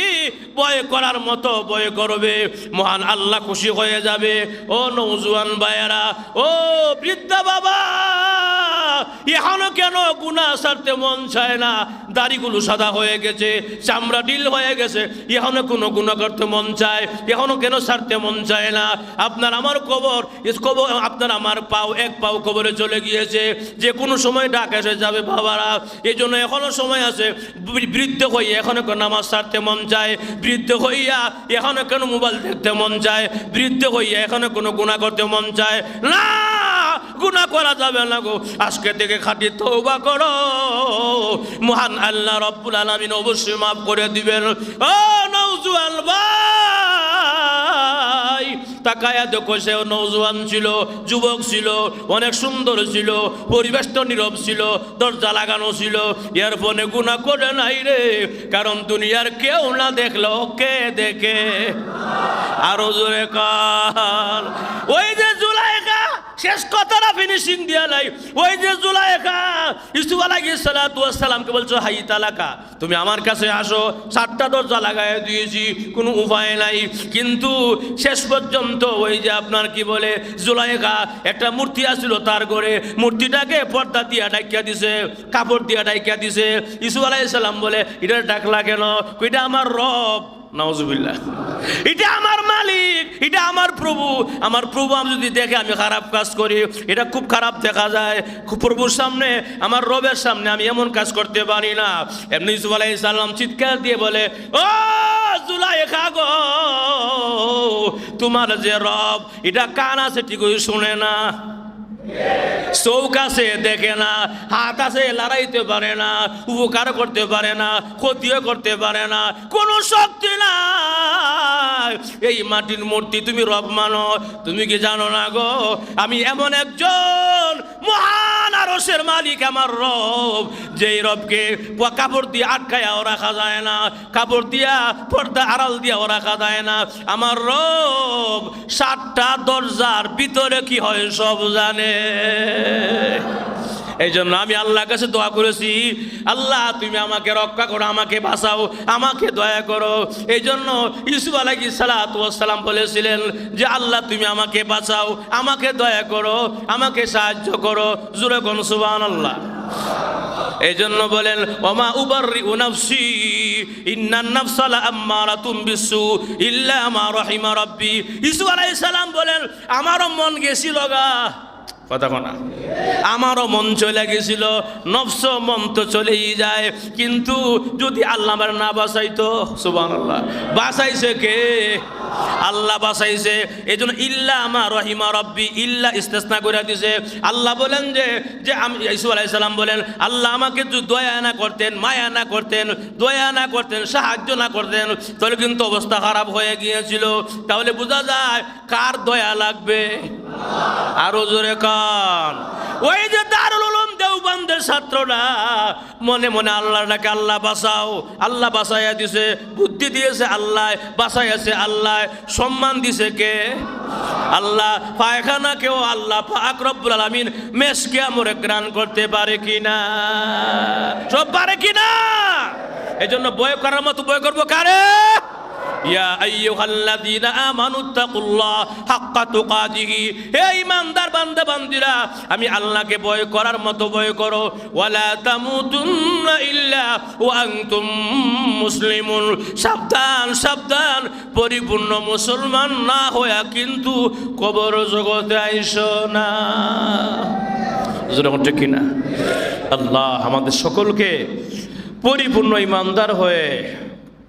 ভয় করার মতো ভয় করবে, মহান আল্লাহ খুশি হয়ে যাবে। ও নওজোয়ান ভাইয়েরা, ও বৃদ্ধা বাবা, এখনো কেন গুনাহ ছাড়তে মন চায় না? দাড়িগুলো সাদা হয়ে গেছে, চামড়া ঢিল হয়ে গেছে, এখনো কোনো গুনাহ করতে মন চায়, এখনো কেন ছাড়তে মন চায় না? আপনার আমার কবর, আপনার আমার পাও, এক পাও কবরে চলে গিয়েছে, যে কোনো সময় ডাক এসে যাবে বাবারা। এই জন্য এখনো সময় আছে। বৃদ্ধ হইয়া এখনো কেন নামাজ ছাড়তে মন চায়? বৃদ্ধ হইয়া এখনো কেন মোবাইল দেখতে মন চায়? বৃদ্ধ হইয়া এখনো কোনো গুনাহ করতে মন চায় না? গুনাহ করা যাবে না গো, আজকে থেকে খাঁটি তওবা করো, মহান আল্লাহ রাব্বুল আলামিন অবশ্যই মাফ করে দিবেন। ও নওজোয়ান ভাই, ভাই তাকায়া দেখো সেও নওজোয়ান ছিল, যুবক ছিল, অনেক সুন্দর ছিল, পরিবেশটা নীরব ছিল, দরজা লাগানো ছিল, এর ফোনে গুনাহ করে নাই রে। কারণ দুনিয়ার কেউ না দেখলো কে দেখে? আরো জোরে কাল। ওই যে জুলাইখা, শেষ কথাটা ফিনিশিং দিয়া নাই, ওই যে জুলাইখা ইউসুফ আলাইহিস সালাতু ওয়াস সালামকে বলছো হাই তালাকা, তুমি আমার কাছে আসো, 7টা দরজা লাগায় দিয়েছি, কোনো উপায় নাই। কিন্তু শেষ পর্যন্ত ওই যে আপনার কি বলে জুলাইখা একটা মূর্তি আসছিল তার ঘরে, মূর্তিটাকে পর্দা দিয়া ঢাকিয়া দিছে, কাপড় দিয়া ঢাকিয়া দিছে। ইউসুফ আলাইহিস সালাম বলে এটা ডাকলা কেন? এটা আমার রব, নাউজুবিল্লাহ, এটা আমার মালিক, এটা আমার প্রভু। আমার প্রভু আমি যদি দেখে আমি খারাপ কাজ করি, এটা খুব খারাপ দেখা যায়। প্রভুর সামনে, আমার রবের সামনে আমি এমন কাজ করতে পারি না। এমনি ইউসুফ আলাইহিস সালাম চিৎকার দিয়ে বলে, ও জুলাইখা গো, তোমার যে রব, এটা কান আছে ঠিকই শুনে না, চৌক আছে দেখে না, হাত আছে লড়াইতে পারে না, উপকার করতে পারে না, ক্ষতিও করতে পারে না, কোনো শক্তি নাই। এই মাটির মূর্তি তুমি রব মানো, তুমি কি জানো না গো আমি এমন একজন মহান আরশের মালিক, আমার রব, যেই রবকে কাপড় দিয়ে আটকায়াও রাখা যায় না, কাপড় দিয়া পর্দা আড়াল দিয়াও রাখা যায় না। আমার রব 7টা দরজার ভিতরে কি হয় সব জানে। এই জন্য আমি আল্লাহর কাছে দোয়া করেছি, আল্লাহ তুমি আমাকে রক্ষা করো, আমাকে বাঁচাও, আমাকে দয়া করো। এই জন্য ইউসুফ আলাইহিস সালাতু ওয়াস সালাম বলেছিলেন যে আল্লাহ তুমি আমাকে বাঁচাও, আমাকে দয়া করো, আমাকে সাহায্য করো। জোরে কোন সুবহানাল্লাহ। এই জন্য বলেন ওমা উবাররিউ নাফসি ইন্নান নাফসা লাআম্মারাতুম বিসু ইল্লা মা রাহিমা রাব্বি। ইউসুফ আলাইহিস সালাম বলেন আমারও মন গেছিল গা, কথা কোনা, আমারও মন চলে গেছিল, নফস মন তো চলেই যায়, কিন্তু যদি আল্লাহ আমার না বাঁচাইতো। সুবহানাল্লাহ। বাঁচাইছে কে? আল্লাহ বাঁচাইছে। এই জন্য ইল্লা মা রহিমা রব্বি, ইল্লা ইস্তেসনা করে দিছে। আল্লাহ বলেন যে আমি, ইউসুফ আলাইহিস সালাম বলেন আল্লাহ আমাকে যদি দয়া না করতেন, মায়া না করতেন, দয়া না করতেন, সাহায্য না করতেন, তাহলে কিন্তু অবস্থা খারাপ হয়ে গিয়েছিল। তাহলে বোঝা যায় কার দয়া লাগবে? আরো জোরে কান। ওই যে দারুল উলুম দেওবন্দের ছাত্ররা মনে মনে আল্লাহ ডাকে, আল্লাহ বাঁচাও, আল্লাহ বাঁচাইয়া দিছে, বুদ্ধি দিয়েছে আল্লাহ, বাঁচাইয়াছে আল্লাহ, সম্মান দিছে কে? আল্লাহ। পায়খানা কেউ আল্লাহ পাক রব্বুল আলামিন মেশকে আমরে গ্রান করতে পারে কিনা? সব পারে কিনা? এই জন্য ভয় করার মতো ভয় করবো কারে? ইয়া আইয়ুহাল্লাযীনা আমানুত্তাকুল্লাহ হাক্কা তুকাতিহি, হে ঈমানদার বান্দা বান্দীরা আমি আল্লাহকে ভয় করার মতো ভয় করো। ওয়ালা তামুতুন্না ইল্লা ওয়া আনতুম মুসলিমুন, সাবধান সাবধান, পরিপূর্ণ মুসলমান না হইয়া কিন্তু কবর জগতে আইসো না। জোরে ঠিক কিনা? আল্লাহ আমাদের সকলকে পরিপূর্ণ ঈমানদার হয়ে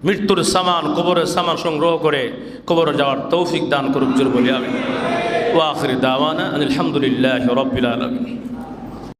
মৃত্যুর সামান, কবরের সামান সংগ্রহ করে কবরে যাওয়ার তৌফিক দান করুক। জোরে বলি আমিন। ওয়া আখির দাওয়ানা আলহামদুলিল্লাহি রাব্বিল আলামিন।